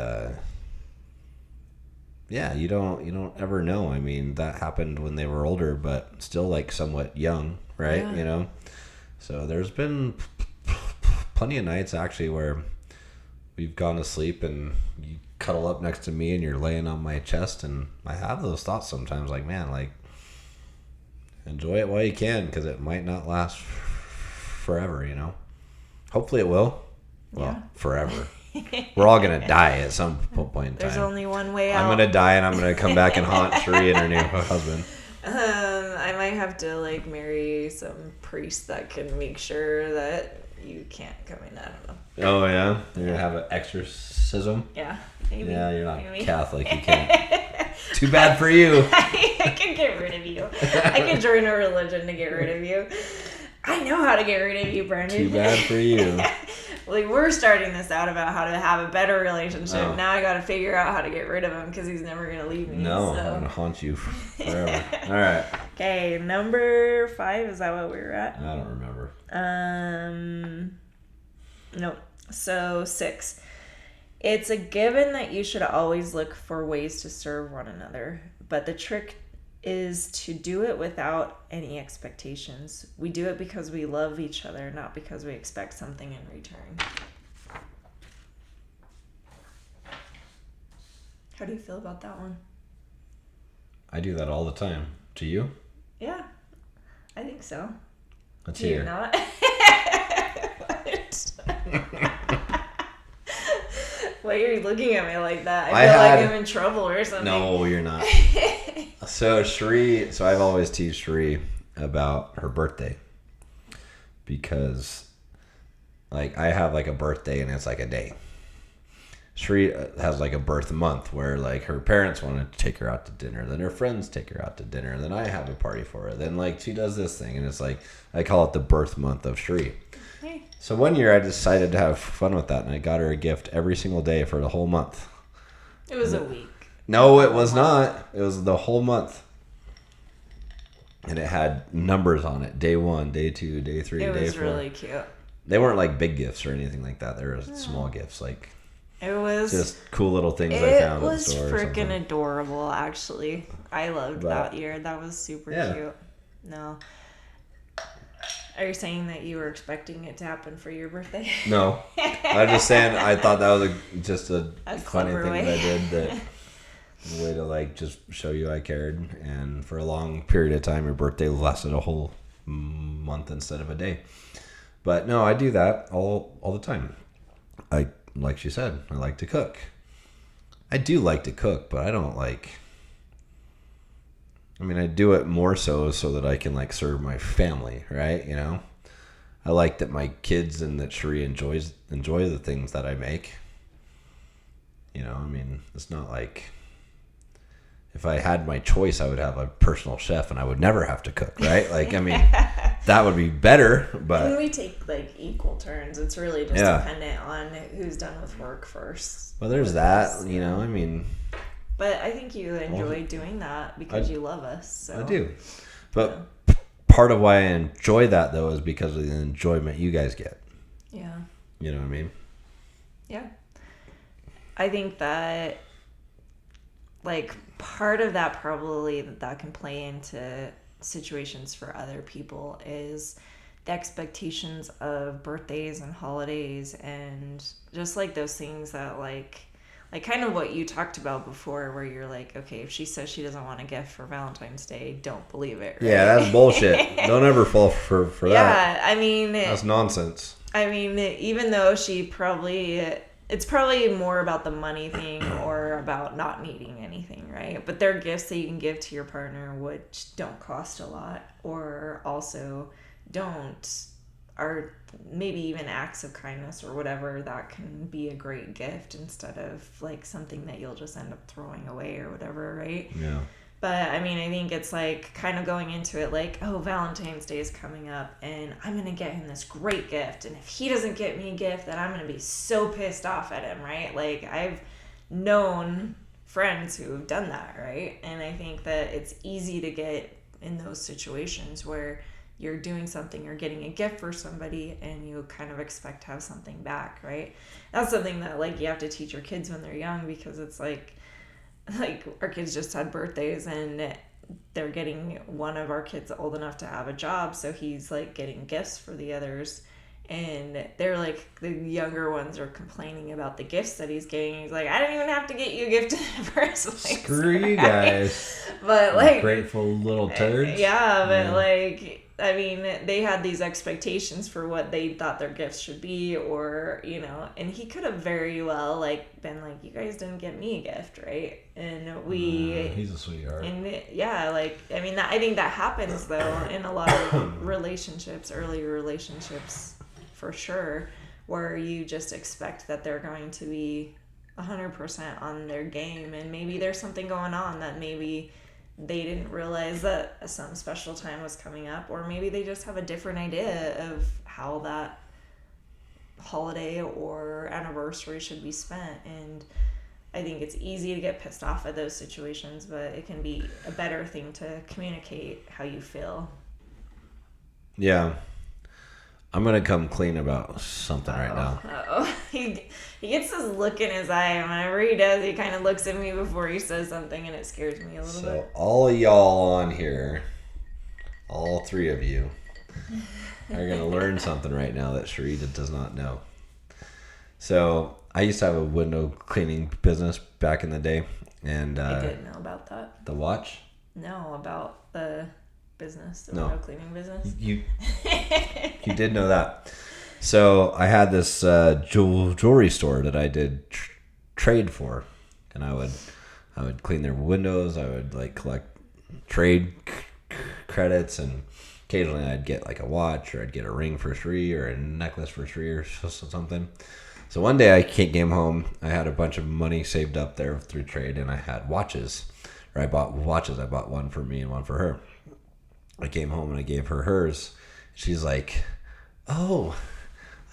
yeah, you don't ever know. I mean, that happened when they were older, but still, like, somewhat young, right? Yeah. You know. So there's been plenty of nights actually where we've gone to sleep and you cuddle up next to me and you're laying on my chest, and I have those thoughts sometimes, like, man, like, enjoy it while you can, because it might not last forever, you know. Hopefully it will. Well, forever. We're all going to die at some point in time. There's only one way out. I'm going to die, and I'm going to come back and haunt Sheree and her new husband. I might have to, like, marry some priest that can make sure that you can't come in. I don't know. Oh, yeah? You're going to have an exorcism? Yeah. Maybe. Yeah, you're not Catholic. You can't. Too bad for you. I can get rid of you. I can join a religion to get rid of you. I know how to get rid of you, Brandon. Too bad for you. like, we're starting this out about how to have a better relationship. Oh. Now I got to figure out how to get rid of him because he's never going to leave me. No, so. I'm gonna haunt you forever. All right. Okay, number 5, is that what we were at? I don't remember. Nope. So 6. It's a given that you should always look for ways to serve one another, but the trick is to do it without any expectations. We do it because we love each other, not because we expect something in return. How do you feel about that one? I do that all the time. Do you? Yeah, I think so. Let's Do you hear. not? Why are you looking at me like that? I feel like I'm in trouble or something. No, you're not. So I've always teased Sheree about her birthday because, like, I have like a birthday and it's like a day. Sheree has like a birth month where like her parents want to take her out to dinner, then her friends take her out to dinner, then I have a party for her, then like she does this thing, and it's like I call it the birth month of Sheree. Hey. So one year I decided to have fun with that, and I got her a gift every single day for the whole month. It was a week. No, it was not. It was the whole month. And it had numbers on it. Day 1, day 2, day 3, day 4. It was really cute. They weren't like big gifts or anything like that. They were small gifts, like It was just cool little things I found It at the was store. freaking adorable, actually. I loved But- that year. That was super Yeah. cute. No. Are you saying that you were expecting it to happen for your birthday? No, I'm just saying I thought that was just a funny clever thing way. that I did. That a way to like just show you I cared. And for a long period of time, your birthday lasted a whole month instead of a day. But no, I do that all the time. Like she said, I like to cook. I do like to cook, but I don't like. I mean, I do it more so that I can like serve my family, right? You know, I like that my kids and that Sheree enjoy the things that I make. You know, I mean, it's not like if I had my choice, I would have a personal chef and I would never have to cook, right? Like, I mean, that would be better, but And we take like equal turns. It's really just Yeah. dependent on who's done with work first. well, there's that. You know, I mean, But I think you enjoy doing that because you love us. So. I do, but part of why I enjoy that though is because of the enjoyment you guys get. Yeah. You know what I mean? Yeah. I think that, like, part of that probably that can play into situations for other people is the expectations of birthdays and holidays and just, like, those things that, like kind of what you talked about before where you're like, okay, if she says she doesn't want a gift for Valentine's Day, don't believe it, right? Yeah, that's bullshit. Don't ever fall for that. Yeah, I mean... That's nonsense. I mean, even though it's probably more about the money thing or about not needing anything, right? But they're gifts that you can give to your partner which don't cost a lot or also are maybe even acts of kindness or whatever that can be a great gift instead of like something that you'll just end up throwing away or whatever, right? Yeah. But I mean, I think it's like kind of going into it like, oh, Valentine's Day is coming up and I'm going to get him this great gift. And if he doesn't get me a gift, then I'm going to be so pissed off at him, right? Like I've known friends who have done that, right? And I think that it's easy to get in those situations where you're doing something or getting a gift for somebody and you kind of expect to have something back, right? That's something that like you have to teach your kids when they're young because it's like our kids just had birthdays and they're getting one of our kids old enough to have a job, so he's like getting gifts for the others and they're like the younger ones are complaining about the gifts that he's getting. He's like, I didn't even have to get you a gift in the first place. Screw you guys. But like Grateful little turds. yeah, but like I mean, they had these expectations for what they thought their gifts should be, or, you know, and he could have very well, like, been like, you guys didn't get me a gift, right? And He's a sweetheart. and yeah, like, I mean, I think that happens, though, in a lot of relationships, earlier relationships, for sure, where you just expect that they're going to be 100% on their game, and maybe there's something going on that maybe they didn't realize that some special time was coming up, or maybe they just have a different idea of how that holiday or anniversary should be spent. And I think it's easy to get pissed off at those situations, but it can be a better thing to communicate how you feel. Yeah. I'm going to come clean about something right now. Uh-oh. He gets this look in his eye, and whenever he does, he kind of looks at me before he says something, and it scares me a little bit. So all of y'all on here, all three of you, are going to learn something right now that Sharita does not know. So I used to have a window cleaning business back in the day. And I didn't know about that. The watch? No, about the business, the No. window cleaning business. You did know that. So I had this jewelry store that I did trade for, and I would clean their windows. I would like collect trade credits, and occasionally I'd get like a watch, or I'd get a ring for free, or a necklace for free, or something. So one day I came home. I had a bunch of money saved up there through trade, and I had watches. Or I bought watches. I bought one for me and one for her. I came home and I gave her hers. She's like, "Oh,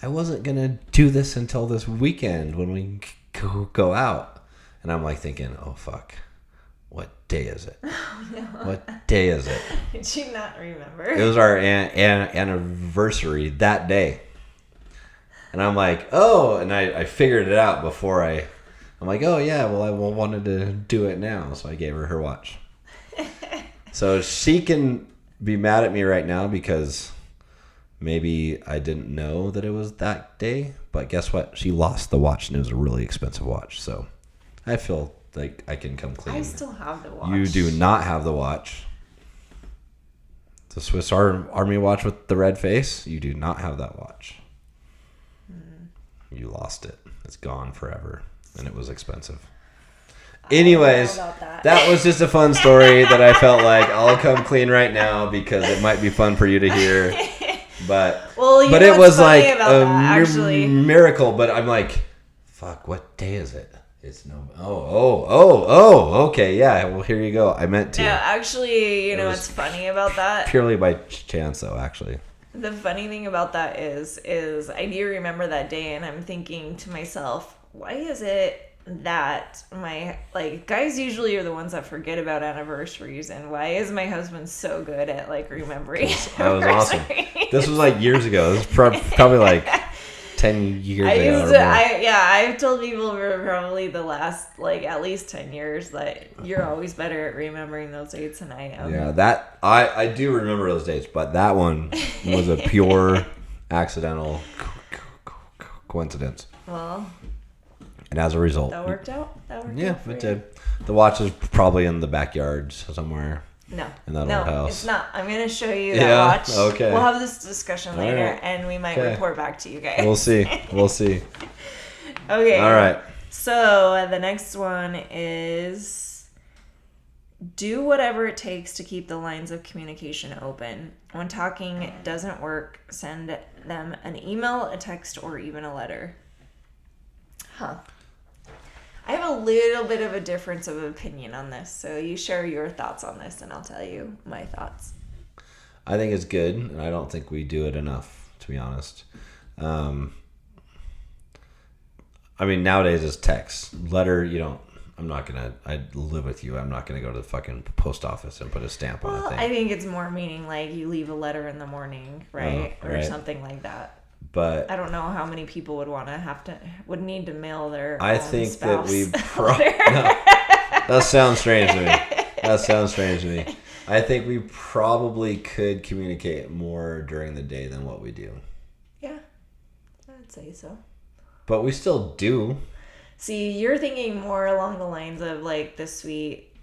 I wasn't going to do this until this weekend when we go out." And I'm like thinking, oh, fuck. What day is it? Oh, no. What day is it? Did you not remember? It was our anniversary that day. And I'm like, oh, and I figured it out before I'm like, oh, yeah, well, I wanted to do it now. So I gave her watch. So she can be mad at me right now because maybe I didn't know that it was that day. But guess what? She lost the watch, and it was a really expensive watch. So I feel like I can come clean. I still have the watch. You do not have the watch. The Swiss Army watch with the red face. You do not have that watch. You lost it. It's gone forever. And it was expensive. Anyways, that was just a fun story that I felt like I'll come clean right now because it might be fun for you to hear. But it was like a miracle. But I'm like, fuck, what day is it? It's no. Okay, yeah. Well, here you go. I meant to. Yeah, actually, you know what's funny about that? Purely by chance, though. Actually, the funny thing about that is I do remember that day, and I'm thinking to myself, why is it that guys usually are the ones that forget about anniversaries, and why is my husband so good at remembering? That was awesome. This was like years ago. This was probably like 10 years ago. I've told people for probably the last at least 10 years that you're always better at remembering those dates than I am. Yeah, that I do remember those dates, but that one was a pure accidental coincidence. Well, and as a result, that worked out. Yeah, it did. The watch is probably in the backyard somewhere. No, in that old house. It's not. I'm going to show you that watch. Okay. We'll have this discussion later, and we might report back to you guys. We'll see. Okay. All right. So the next one is do whatever it takes to keep the lines of communication open. When talking doesn't work, send them an email, a text, or even a letter. Huh. I have a little bit of a difference of opinion on this, so you share your thoughts on this, and I'll tell you my thoughts. I think it's good, and I don't think we do it enough, to be honest. I mean, nowadays it's text. Letter, I live with you. I'm not going to go to the fucking post office and put a stamp on a thing. I think it's more meaning you leave a letter in the morning, right? Or something like that. But I don't know how many people would need to mail their I own think spouse that that sounds strange to me. I think we probably could communicate more during the day than what we do. Yeah, I'd say so. But we still do. See, you're thinking more along the lines of the sweet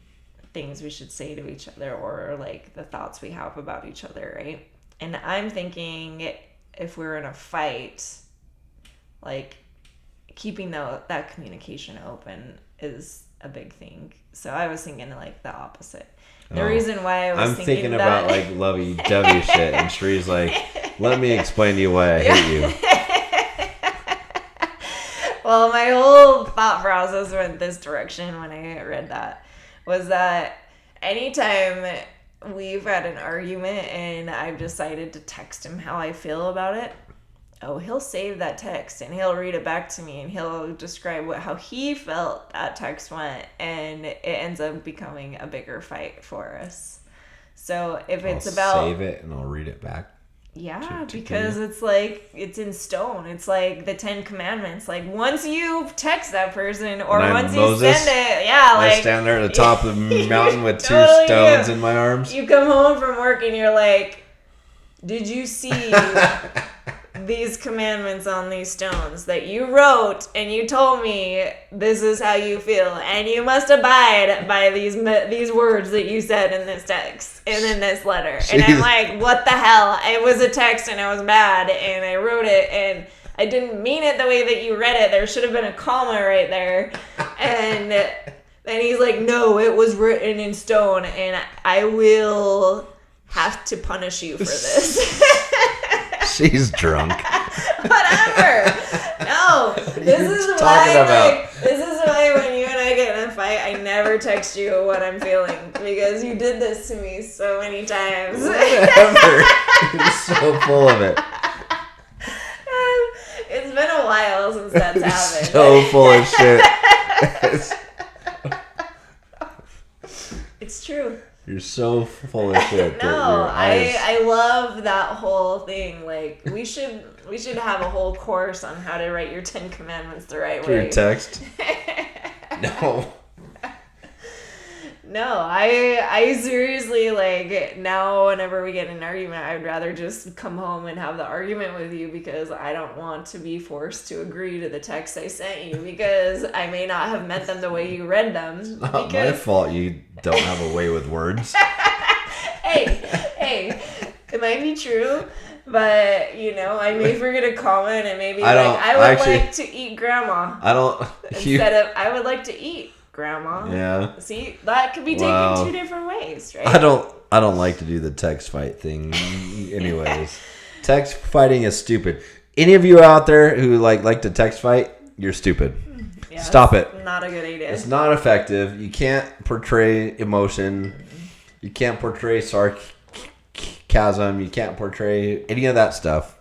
things we should say to each other, or the thoughts we have about each other, right? And I'm thinking, if we're in a fight, keeping that communication open is a big thing. So I was thinking the opposite. The reason why I'm thinking about lovey-dovey shit, and Shree's like, let me explain to you why I hate you. Well, my whole thought process went this direction when I read that, was that anytime we've had an argument and I've decided to text him how I feel about it, he'll save that text and he'll read it back to me and he'll describe how he felt that text went, and it ends up becoming a bigger fight for us. So if it's about save it and I'll read it back. Yeah, because it's like, it's in stone. It's like the 10 Commandments. Like, once you text that person or once you send it, I stand there at the top of the mountain with two stones in my arms. You come home from work and you're like, did you see these commandments on these stones that you wrote, and you told me this is how you feel, and you must abide by these words that you said in this text and in this letter. Jeez. And I'm like, what the hell? It was a text and it was bad, and I wrote it and I didn't mean it the way that you read it. There should have been a comma right there. And then he's like, no, it was written in stone, and I will have to punish you for this. She's drunk. Whatever. No. This is why when you and I get in a fight, I never text you what I'm feeling, because you did this to me so many times. Whatever. You're so full of it. It's been a while since that's happened. So full of shit. It's true. You're so full of shit. No, I love that whole thing. Like, we should have a whole course on how to write your 10 Commandments the right way. Your text? No. No, I seriously, like, now whenever we get in an argument, I'd rather just come home and have the argument with you, because I don't want to be forced to agree to the text I sent you, because I may not have meant them the way you read them. It's not my fault you don't have a way with words. Hey, it might be true, but, I may forget a comment, and maybe I would like to eat grandma. I would like to eat grandma. Yeah. See, that could be taken two different ways, right? I don't like to do the text fight thing anyways. Text fighting is stupid. Any of you out there who like to text fight, you're stupid. Yeah, stop it. Not a good idea. It's not effective. You can't portray emotion. You can't portray sarcasm. You can't portray any of that stuff.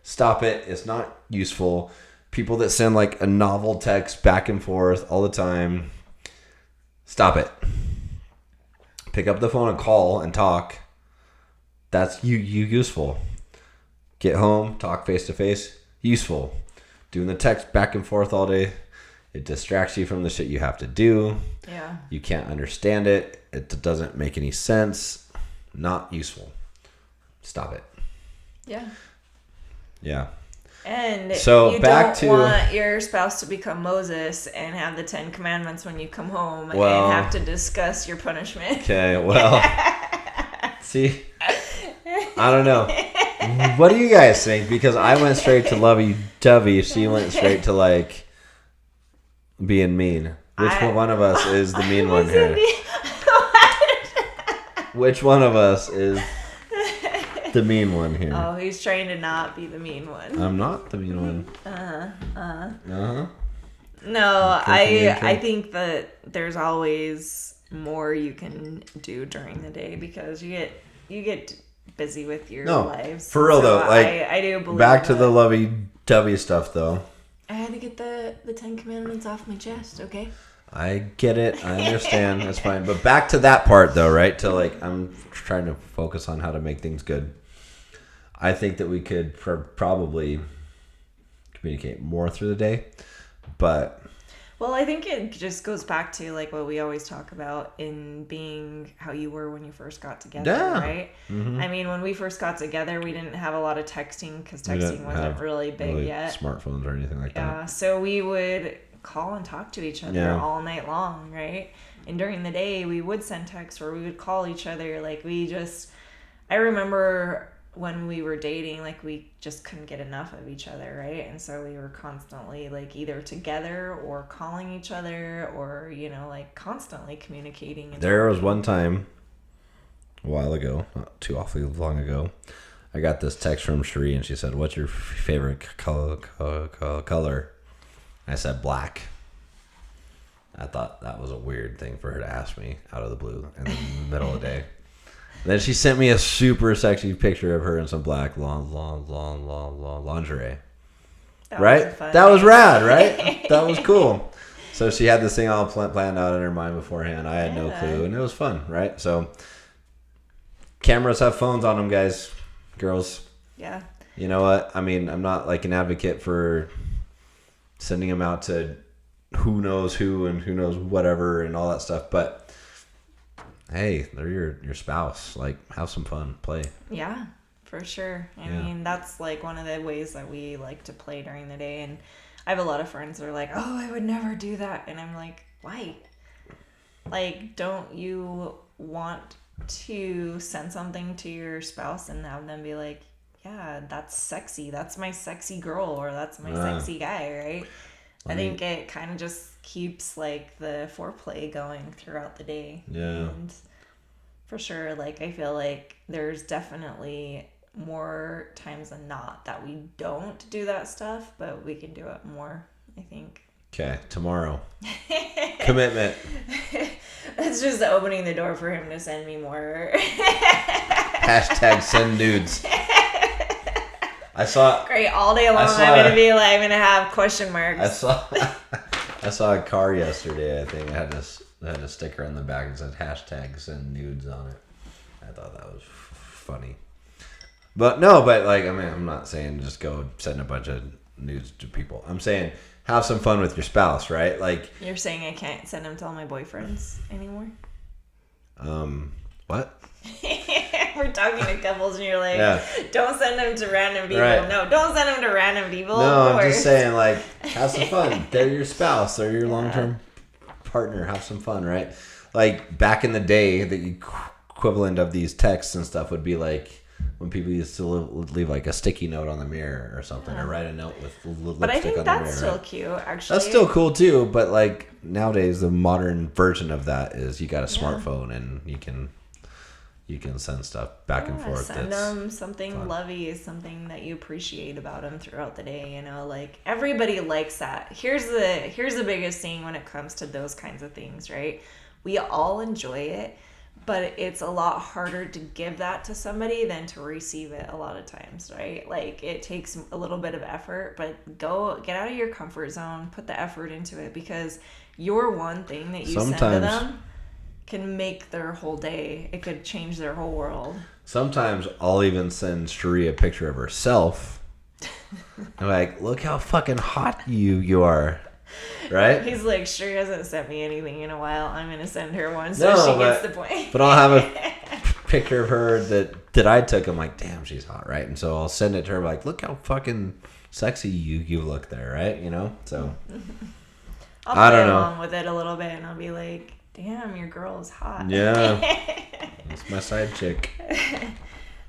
Stop it. It's not useful. People that send like a novel text back and forth all the time, stop it. Pick up the phone and call and talk. That's you useful. Get home, talk face to face, useful. Doing the text back and forth all day, it distracts you from the shit you have to do. Yeah. You can't understand it. It doesn't make any sense. Not useful. Stop it. Yeah. Yeah. And so you don't want your spouse to become Moses and have the 10 Commandments when you come home and have to discuss your punishment. Okay, well, see, I don't know. What do you guys think? Because I went straight to lovey-dovey. She went straight to, like, being mean. Which one of us is the mean one here? Which one of us is the mean one here? Oh, he's trying to not be the mean one. I'm not the mean one. No, I think that there's always more you can do during the day, because you get busy with your lives. For real though, like, I do believe back to the lovey-dovey stuff though. I had to get the 10 Commandments off my chest, okay? I get it. I understand. That's fine. But back to that part though, right? To like, I'm trying to focus on how to make things good. I think that we could probably communicate more through the day, but... Well, I think it just goes back to like what we always talk about in being how you were when you first got together, right? Mm-hmm. I mean, when we first got together, we didn't have a lot of texting, because texting wasn't really big yet. Smartphones or anything like that. Yeah, so we would call and talk to each other all night long, right? And during the day, we would send texts or we would call each other. Like, I remember when we were dating, like, we just couldn't get enough of each other, right? And so we were constantly like either together or calling each other, or like constantly communicating. There was one time a while ago, not too awfully long ago, I got this text from Cherie, and she said, "What's your favorite color?" I said black. I thought that was a weird thing for her to ask me out of the blue in the middle of the day. Then she sent me a super sexy picture of her in some black long lingerie. Right? That was rad, right? That was cool. So she had this thing all planned out in her mind beforehand. I had no clue, and it was fun, right? So cameras have phones on them, guys, girls. Yeah. You know what? I mean, I'm not like an advocate for sending them out to who knows who and who knows whatever and all that stuff, but hey, they're your spouse. Like, have some fun, play. Yeah, for sure. I mean, that's like one of the ways that we like to play during the day. And I have a lot of friends that are like, oh, I would never do that. And I'm like, why? Like, don't you want to send something to your spouse and have them be like, yeah, that's sexy. That's my sexy girl, or that's my sexy guy, right? I think it kind of just keeps like the foreplay going throughout the day. Yeah. And for sure, like I feel like there's definitely more times than not that we don't do that stuff, but we can do it more, I think. Okay, tomorrow. Commitment. That's just opening the door for him to send me more. Hashtag send nudes. I saw. Great, all day long I'm gonna have question marks. I saw a car yesterday. I think it had a sticker on the back that said hashtag send nudes on it. I thought that was funny. But like, I mean, I'm not saying just go send a bunch of nudes to people. I'm saying have some fun with your spouse, right? Like, you're saying I can't send them to all my boyfriends anymore? What? We're talking to couples and you're like, don't send them to random people. Right. No, don't send them to random people. No, I'm just saying, like, have some fun. They're your spouse. They're your long-term partner. Have some fun, right? Like, back in the day, the equivalent of these texts and stuff would be like when people used to leave like a sticky note on the mirror or something, or write a note with lipstick on the mirror. But I think that's still cute, actually. That's still cool too, but like nowadays the modern version of that is you got a smartphone and you can send stuff back and forth. Send them something lovey, something that you appreciate about them throughout the day. You know, like everybody likes that. Here's the biggest thing when it comes to those kinds of things, right? We all enjoy it, but it's a lot harder to give that to somebody than to receive it a lot of times, right? Like it takes a little bit of effort, but get out of your comfort zone, put the effort into it, because your one thing that you send to them can make their whole day. It could change their whole world. Sometimes I'll even send Cherie a picture of herself. I'm like, look how fucking hot you are. Right? He's like, Cherie hasn't sent me anything in a while. I'm going to send her one so she gets the point. But I'll have a picture of her that I took. I'm like, damn, she's hot, right? And so I'll send it to her like, look how fucking sexy you look there, right? You know? So I don't know. Along with it a little bit and I'll be like, damn, your girl is hot. Yeah. That's my side chick.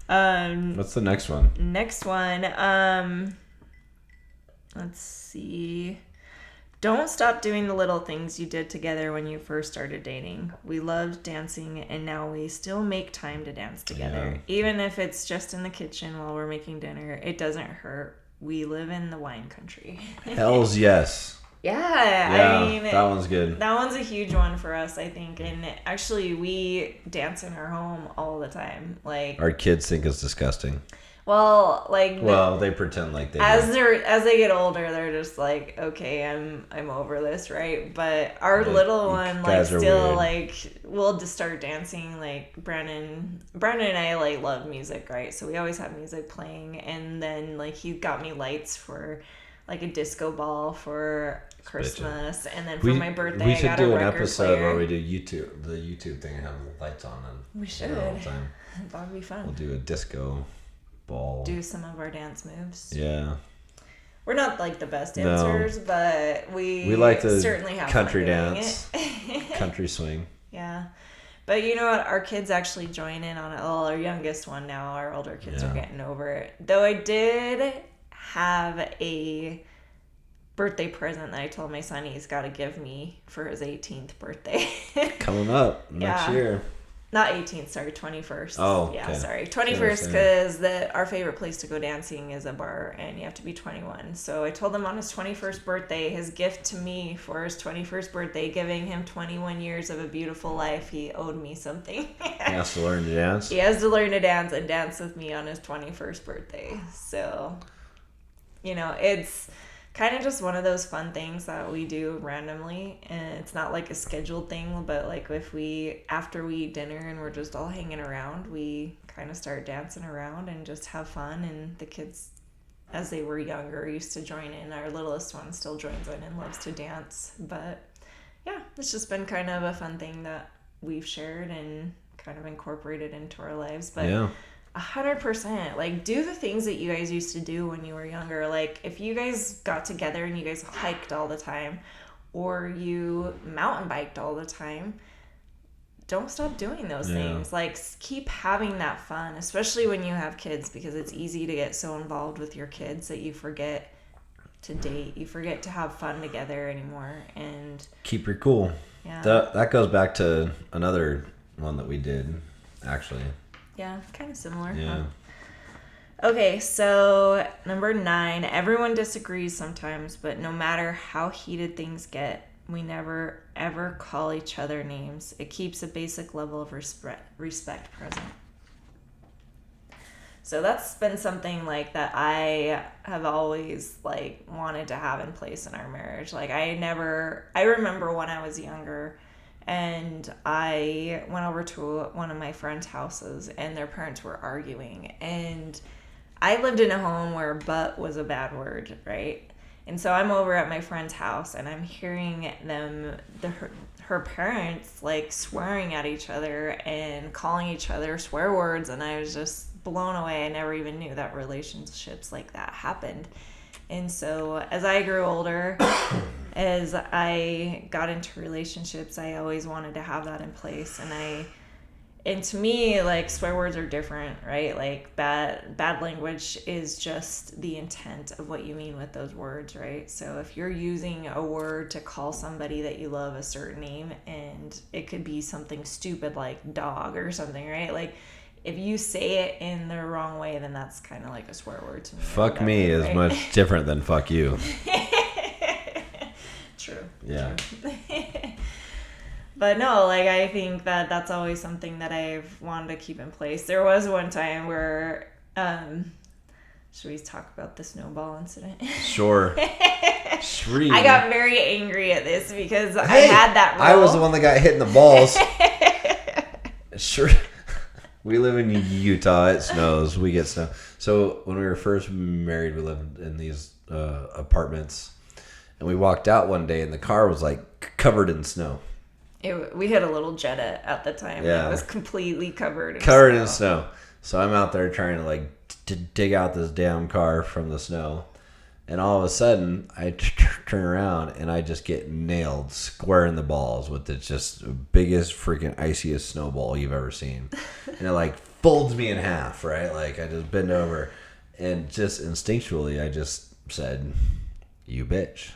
What's the next one? Next one. Let's see. Don't stop doing the little things you did together when you first started dating. We loved dancing, and now we still make time to dance together. Yeah. Even if it's just in the kitchen while we're making dinner, it doesn't hurt. We live in the wine country. Hells yes. Yeah, I mean, that one's good. That one's a huge one for us, I think. And actually, we dance in our home all the time. Like our kids think it's disgusting. Well, like they pretend like they do. As they get older, they're just like, okay, I'm over this, right? But our little one, like, still like, we'll just start dancing. Like Brandon and I like love music, right? So we always have music playing, and then like he got me lights for like a disco ball for Christmas, and then for my birthday I got a record player. We should do an episode where we do the YouTube thing and have the lights on, and we should. All the time. That would be fun. We'll do a disco ball. Do some of our dance moves. Yeah. We're not like the best dancers, but we like the certainly have country fun dance, country swing. Yeah. But you know what? Our kids actually join in on it. Well, our youngest one now. Our older kids are getting over it. Though I did have a birthday present that I told my son he's got to give me for his 18th birthday. Coming up next year. Not 18th, sorry, 21st. Oh, yeah, okay. sorry, 21st, because our favorite place to go dancing is a bar, and you have to be 21. So I told him on his 21st birthday, his gift to me for his 21st birthday, giving him 21 years of a beautiful life, he owed me something. He has to learn to dance. He has to learn to dance and dance with me on his 21st birthday. So, it's kind of just one of those fun things that we do randomly, and it's not like a scheduled thing, but like after we eat dinner and we're just all hanging around, we kind of start dancing around and just have fun. And the kids, as they were younger, used to join in. Our littlest one still joins in and loves to dance. But yeah, it's just been kind of a fun thing that we've shared and kind of incorporated into our lives. But yeah. 100%. Like, do the things that you guys used to do when you were younger. Like, if you guys got together and you guys hiked all the time, or you mountain biked all the time, don't stop doing those things. Like, keep having that fun, especially when you have kids, because it's easy to get so involved with your kids that you forget to date. You forget to have fun together anymore. And keep your cool. Yeah. That goes back to another one that we did, actually. Yeah, kind of similar. Yeah. Huh? Okay, so number 9, everyone disagrees sometimes, but no matter how heated things get, we never ever call each other names. It keeps a basic level of respect present. So that's been something like that I have always like wanted to have in place in our marriage. Like I remember when I was younger, and I went over to one of my friends' houses, and their parents were arguing. And I lived in a home where "but" was a bad word, right? And so I'm over at my friend's house, and I'm hearing her parents, like, swearing at each other and calling each other swear words, and I was just blown away. I never even knew that relationships like that happened. And so as I grew older, as I got into relationships, I always wanted to have that in place. And to me, like, swear words are different, right? Like bad language is just the intent of what you mean with those words, right? So if you're using a word to call somebody that you love a certain name, and it could be something stupid like dog or something, right? Like, if you say it in the wrong way, then that's kind of like a swear word to me. Fuck me is much different than fuck you. True. Yeah. True. But no, like, I think that that's always something that I've wanted to keep in place. There was one time where, should we talk about the Snowball Incident? Sure. I got very angry at this because I had that rule. I was the one that got hit in the balls. Sure. We live in Utah. It snows. We get snow. So when we were first married, we lived in these apartments, and we walked out one day, and the car was like covered in snow. We had a little Jetta at the time. Yeah. It was completely covered in snow. So I'm out there trying to like to dig out this damn car from the snow, and all of a sudden I turn around and I just get nailed square in the balls with the just biggest freaking iciest snowball you've ever seen. And it like folds me in half, right? Like I just bend over, and just instinctually I just said, "You bitch."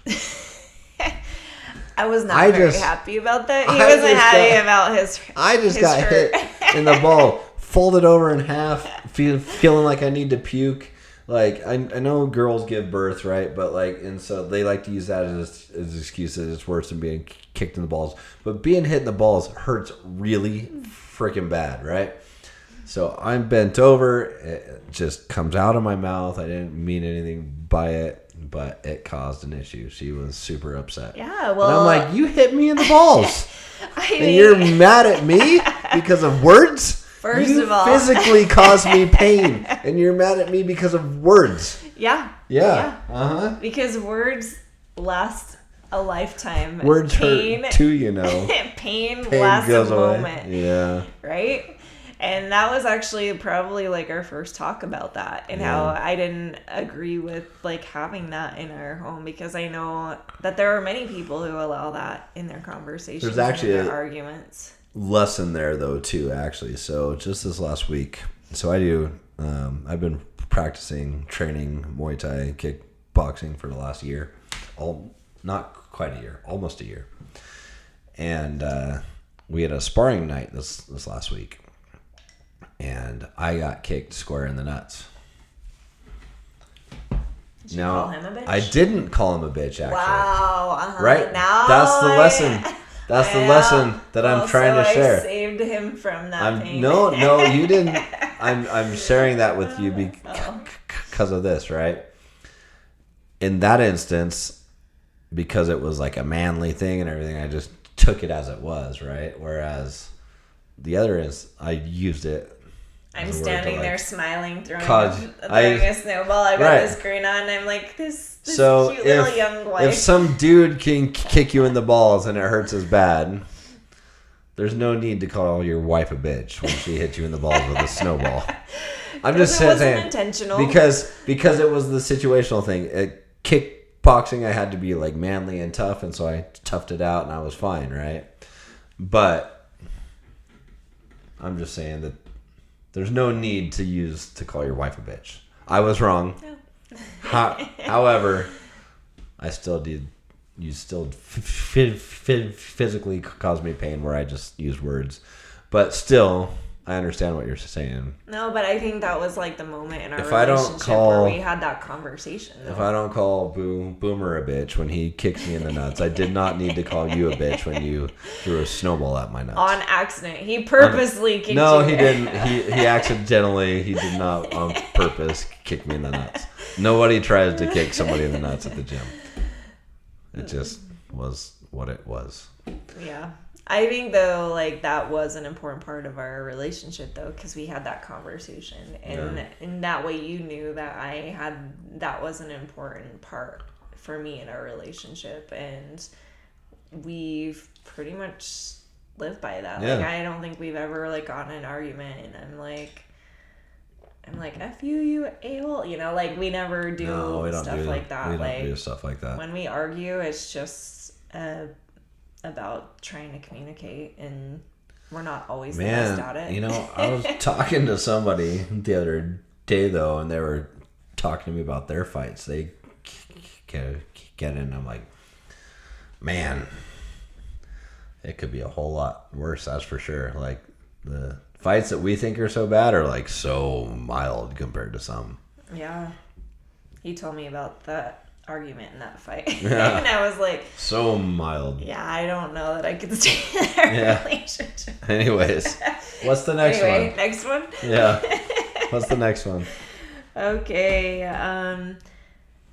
I was not very happy about that. He wasn't happy about his I just got hurt. hit in the ball, folded over in half, feeling like I need to puke. Like, I know girls give birth, right? But, like, and so they like to use that as excuses. It's worse than being kicked in the balls. But being hit in the balls hurts really freaking bad, right? So I'm bent over. It just comes out of my mouth. I didn't mean anything by it, but it caused an issue. She was super upset. Yeah, well... And I'm like, you hit me in the balls. And you're mad at me because of words? First of all, you physically caused me pain, and you're mad at me because of words. Yeah. Uh-huh. Because words last a lifetime. Words hurt too, you know. Pain lasts a moment. Away. Yeah. Right? And that was actually probably like our first talk about that, and how I didn't agree with like having that in our home, because I know that there are many people who allow that in their conversations. There's actually and their arguments. Lesson there though too, actually. So just this last week, so I've been practicing training Muay Thai and kickboxing for the last year, not quite a year, almost a year. And we had a sparring night this last week, and I got kicked square in the nuts. Did you call him a bitch? I didn't call him a bitch, actually. Wow. Right? Now That's the lesson. That's the lesson that I'm trying to share. I saved him from that pain. No, you didn't. I'm sharing that with you because of this, right? In that instance, because it was like a manly thing and everything, I just took it as it was, right? Whereas the other is, I used it. I'm standing there smiling, throwing a snowball. I got this grin on. I'm like, this cute little young boy. If some dude can kick you in the balls and it hurts as bad, there's no need to call your wife a bitch when she hits you in the balls with a snowball. I'm just saying, it wasn't intentional. because it was the situational thing. Kickboxing, I had to be like manly and tough, and so I toughed it out, and I was fine, right? But I'm just saying that there's no need to call your wife a bitch. I was wrong. No. However, I still did. You still physically caused me pain where I just used words. But still, I understand what you're saying. No, but I think that was like the moment in our relationship where we had that conversation. Though. If I don't call Boomer a bitch when he kicks me in the nuts, I did not need to call you a bitch when you threw a snowball at my nuts. On accident. He purposely kicked you. No, he didn't. He accidentally, he did not on purpose kick me in the nuts. Nobody tries to kick somebody in the nuts at the gym. It just was what it was. Yeah. I think, though, like, that was an important part of our relationship, though, because we had that conversation. And in that way, you knew that that was an important part for me in our relationship. And we've pretty much lived by that. Yeah. Like, I don't think we've ever, like, gotten an argument. And I'm like, F you a-hole. You know, like, we never do stuff like that. We don't do stuff like that. When we argue, it's just about trying to communicate, and we're not always the best at it. You know, I was talking to somebody the other day, though, and they were talking to me about their fights. They get in, and I'm like, man, it could be a whole lot worse, that's for sure. Like, the fights that we think are so bad are, like, so mild compared to some. Yeah. He told me about that argument in that fight. Yeah. And I was like, so mild. Yeah, I don't know that I could stay in that relationship. Anyways, what's the next one? Next one? Yeah. What's the next one? Okay.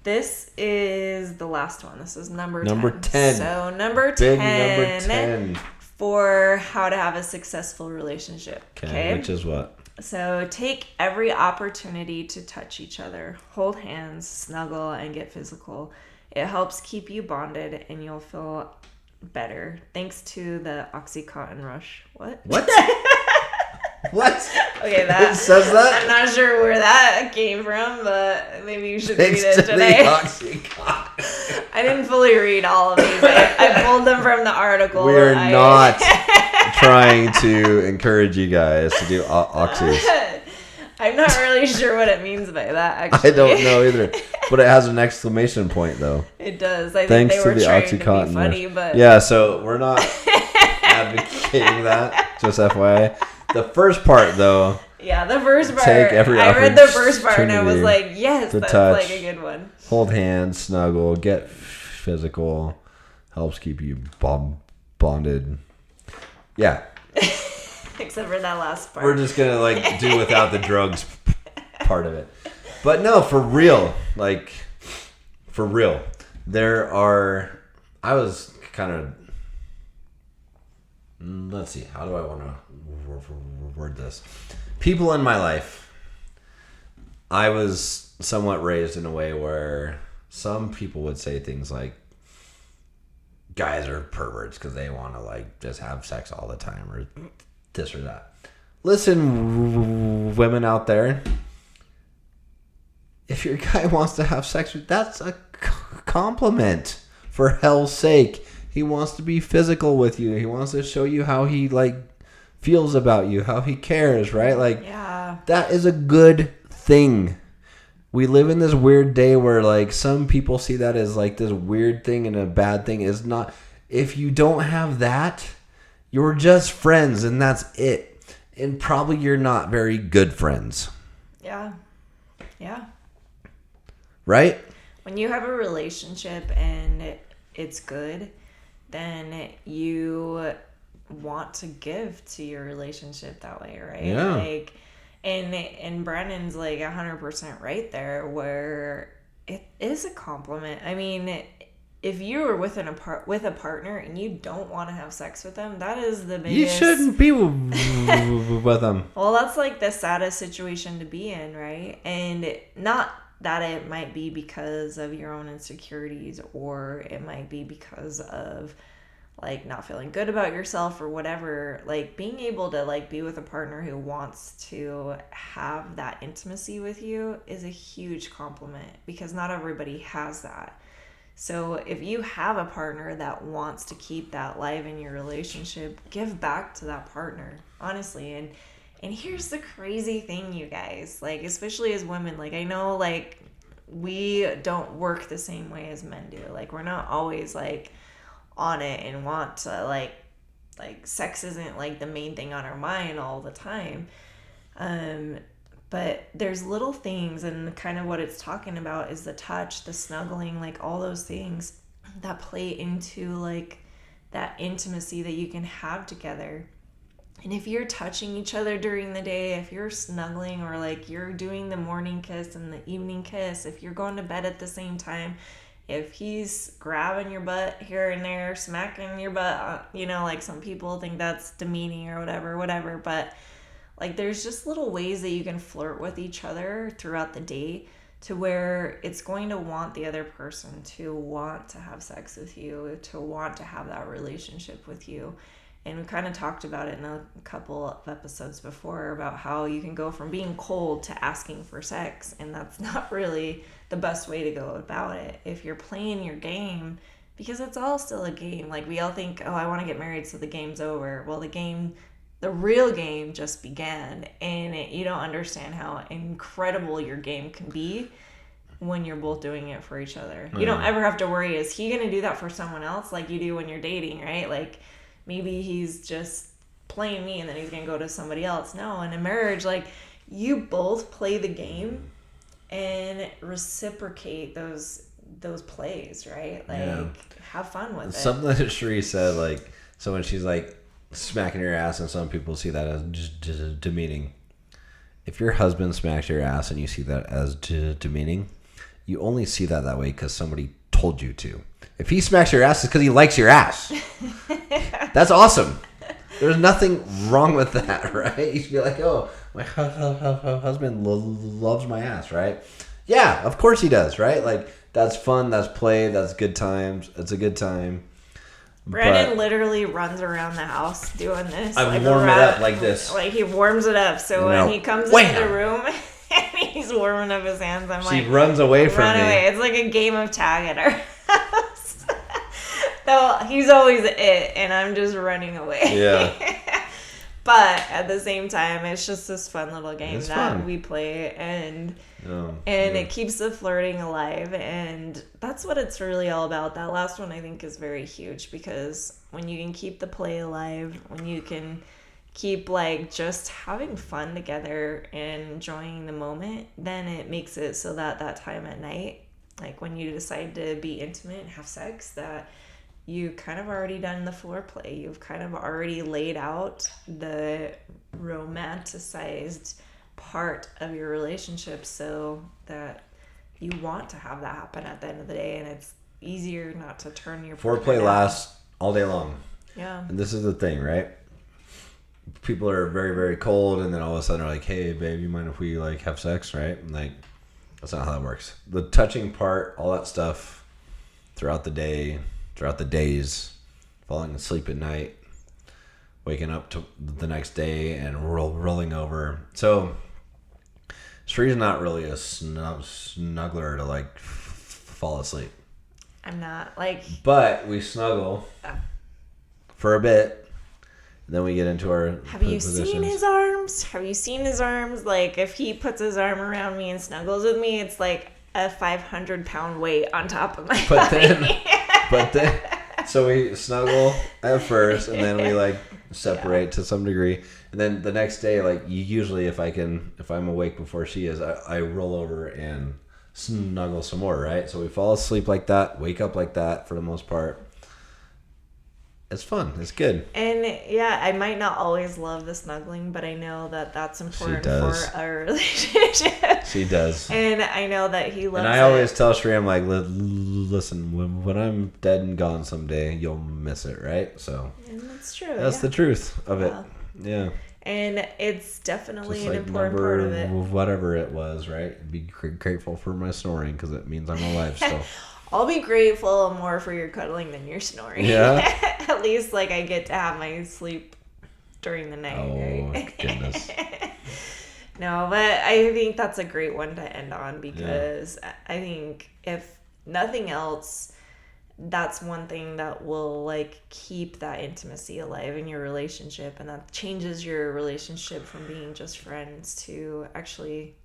This is the last one. This is number 10. So number 10. Big number 10. For how to have a successful relationship. Okay. Which is what? So take every opportunity to touch each other. Hold hands, snuggle, and get physical. It helps keep you bonded, and you'll feel better. Thanks to the Oxycontin rush. What? What? What? Okay, that it says that? I'm not sure where that came from, but maybe you should read it today. I didn't fully read all of these. I pulled them from the article. We are not trying to encourage you guys to do oxys. I'm not really sure what it means by that, actually. I don't know either. But it has an exclamation point, though. It does. I think they were trying to be funny, but... Yeah, so we're not advocating that, just FYI. The first part, though... Yeah, the first part. Take every I read the first part and I was like, yes, that's touch, like a good one. Hold hands, snuggle, get physical, helps keep you bonded. Yeah. Except for that last part. We're just gonna like do without the drugs part of it. But no, for real. Like, for real. There are... I was kind of... Let's see. How do I want to word this? People in my life. I was somewhat raised in a way where some people would say things like, guys are perverts because they want to like just have sex all the time or this or that. Listen, women out there, if your guy wants to have sex with, that's a compliment. For hell's sake, he wants to be physical with you. He wants to show you how he like feels about you, how he cares, right? Like, yeah, that is a good thing. We live in this weird day where like some people see that as like this weird thing and a bad thing. Is not. If you don't have that, You're just friends, and that's it. And probably you're not very good friends. Yeah. Yeah. Right? When you have a relationship and it's good, then you want to give to your relationship that way, right? Yeah. Like, and Brandon's like 100% right there, where it is a compliment. I mean, if you are with a partner and you don't want to have sex with them, that is the biggest. You shouldn't be with them. Well, that's like the saddest situation to be in, right? And not that it might be because of your own insecurities, or it might be because of like not feeling good about yourself or whatever. Like, being able to like be with a partner who wants to have that intimacy with you is a huge compliment, because not everybody has that. So if you have a partner that wants to keep that alive in your relationship, give back to that partner, honestly. And here's the crazy thing, you guys, like, especially as women, like, I know, like, we don't work the same way as men do. Like, we're not always like on it and want to like sex isn't like the main thing on our mind all the time. But there's little things, and kind of what it's talking about is the touch, the snuggling, like all those things that play into like that intimacy that you can have together. And if you're touching each other during the day, if you're snuggling, or like you're doing the morning kiss and the evening kiss, if you're going to bed at the same time, if he's grabbing your butt here and there, smacking your butt, you know, like some people think that's demeaning or whatever, but like, there's just little ways that you can flirt with each other throughout the day to where it's going to want the other person to want to have sex with you, to want to have that relationship with you. And we kind of talked about it in a couple of episodes before about how you can go from being cold to asking for sex, and that's not really the best way to go about it. If you're playing your game, because it's all still a game. Like, we all think, oh, I want to get married so the game's over. Well, the real game just began, and you don't understand how incredible your game can be when you're both doing it for each other. You don't ever have to worry, is he going to do that for someone else, like you do when you're dating, right? Like, maybe he's just playing me and then he's going to go to somebody else. No, in a marriage, like, you both play the game and reciprocate those plays, right? Like, have fun with it. Something that Sheree said, like, so when she's like smacking your ass, and some people see that as just demeaning. If your husband smacks your ass and you see that as demeaning, you only see that way because somebody told you to. If he smacks your ass, it's because he likes your ass. That's awesome. There's nothing wrong with that, right? You should be like, oh, my husband loves my ass, right? Yeah, of course he does, right? Like, that's fun, that's play, that's good times. It's a good time. Brandon literally runs around the house doing this. I warm it up like this. Like, he warms it up. So when he comes into the room and he's warming up his hands, I'm like, she runs away from me. It's like a game of tag at our house. So he's always it, and I'm just running away. Yeah. But at the same time, it's just this fun little game we play, and it keeps the flirting alive, and that's what it's really all about. That last one, I think, is very huge, because when you can keep the play alive, when you can keep like just having fun together and enjoying the moment, then it makes it so that time at night, like when you decide to be intimate and have sex, that you kind of already done the foreplay. You've kind of already laid out the romanticized part of your relationship, so that you want to have that happen at the end of the day, and it's easier not to turn your foreplay lasts all day long. Yeah. And this is the thing, right? People are very, very cold, and then all of a sudden are like, hey, babe, you mind if we like have sex, right? And like, that's not how that works. The touching part, all that stuff throughout the day, throughout the days, falling asleep at night, waking up to the next day, and rolling over. So Sheree's not really a snuggler to like fall asleep. I'm not, like, but we snuggle for a bit, and then we get into our Have you seen his arms? Have you seen his arms? Like, if he puts his arm around me and snuggles with me, it's like a 500-pound weight on top of my body. But then, so we snuggle at first, and then we like separate to some degree. And then the next day, like usually if I'm awake before she is, I roll over and snuggle some more, right? So we fall asleep like that, wake up like that for the most part. It's fun. It's good. And yeah, I might not always love the snuggling, but I know that that's important for our relationship. She does. And I know that he loves it. And I always tell Shree, I'm like, listen, when I'm dead and gone someday, you'll miss it, right? So and that's true. That's the truth of it. Yeah. And it's definitely just an like important part of it. Whatever it was, right? Be grateful for my snoring because it means I'm alive still. I'll be grateful more for your cuddling than your snoring. Yeah. At least, like, I get to have my sleep during the night. Oh, right? goodness. No, but I think that's a great one to end on because I think if nothing else, that's one thing that will, like, keep that intimacy alive in your relationship, and that changes your relationship from being just friends to actually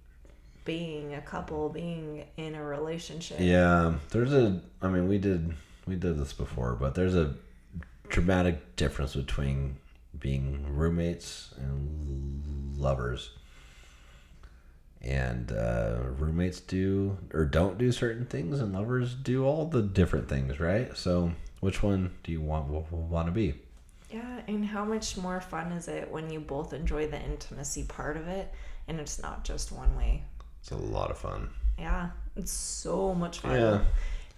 being a couple, being in a relationship. Yeah, we did this before, but there's a dramatic difference between being roommates and lovers. And roommates do or don't do certain things, and lovers do all the different things, right? So which one do you want to be? Yeah, and how much more fun is it when you both enjoy the intimacy part of it, and it's not just one way? It's a lot of fun. Yeah, it's so much fun. Yeah.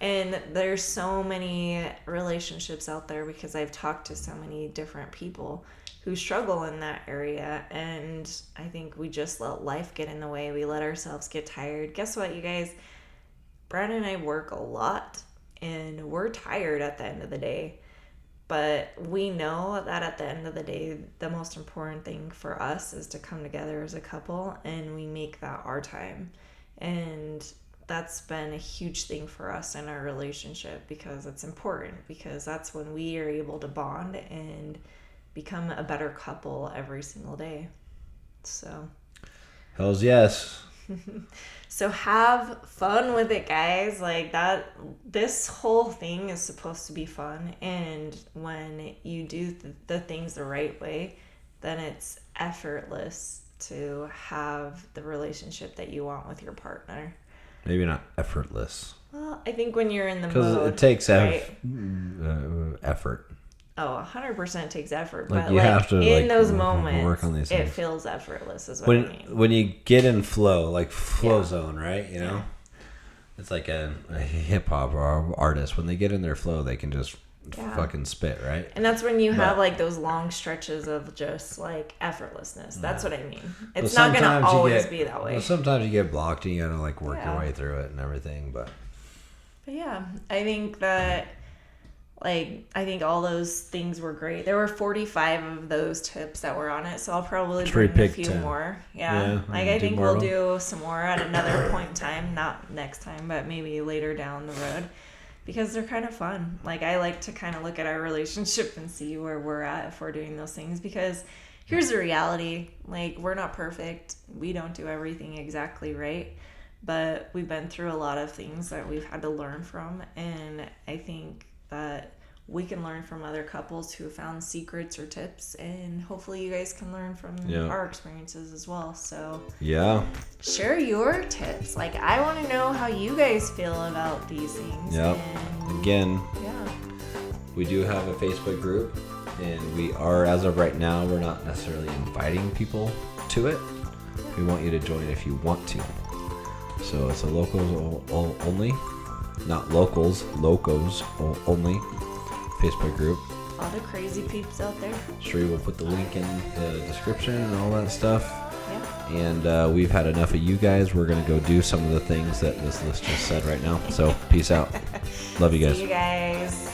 And there's so many relationships out there because I've talked to so many different people who struggle in that area, and I think we just let life get in the way. We let ourselves get tired. Guess what, you guys? Brad and I work a lot, and we're tired at the end of the day. But we know that at the end of the day, the most important thing for us is to come together as a couple, and we make that our time. And that's been a huge thing for us in our relationship because it's important, because that's when we are able to bond and become a better couple every single day. So Hells yes. So have fun with it, guys. Like that, this whole thing is supposed to be fun, and when you do the things the right way, then it's effortless to have the relationship that you want with your partner. Maybe not effortless. Well, I think when you're in the mode, because it takes effort. Oh, 100% takes effort. Like but you have to in like, those moments, work on these it things. feels effortless is what I mean. When you get in flow, like flow zone, right? You know, it's like a hip hop artist. When they get in their flow, they can just fucking spit, right? And that's when you have like those long stretches of just like effortlessness. That's what I mean. It's not gonna always be that way. Well, sometimes you get blocked and you gotta like work your way through it and everything. But yeah, I think that. Like, I think all those things were great. There were 45 of those tips that were on it, so I'll probably bring a few 10 more. Yeah, like I think we'll do some more at another point in time. Not next time, but maybe later down the road. Because they're kind of fun. Like, I like to kind of look at our relationship and see where we're at if we're doing those things. Because here's the reality. Like, we're not perfect. We don't do everything exactly right. But we've been through a lot of things that we've had to learn from. And I think that we can learn from other couples who have found secrets or tips, and hopefully you guys can learn from our experiences as well. So share your tips. Like, I want to know how you guys feel about these things. Again, we do have a Facebook group, and we are, as of right now, we're not necessarily inviting people to it. We want you to join if you want to. So it's a locals only. Not locals only Facebook group. All the crazy peeps out there. Sheree will put the link in the description and all that stuff. Yeah. And we've had enough of you guys. We're going to go do some of the things that this list just said right now. So peace out. Love you guys. See you guys.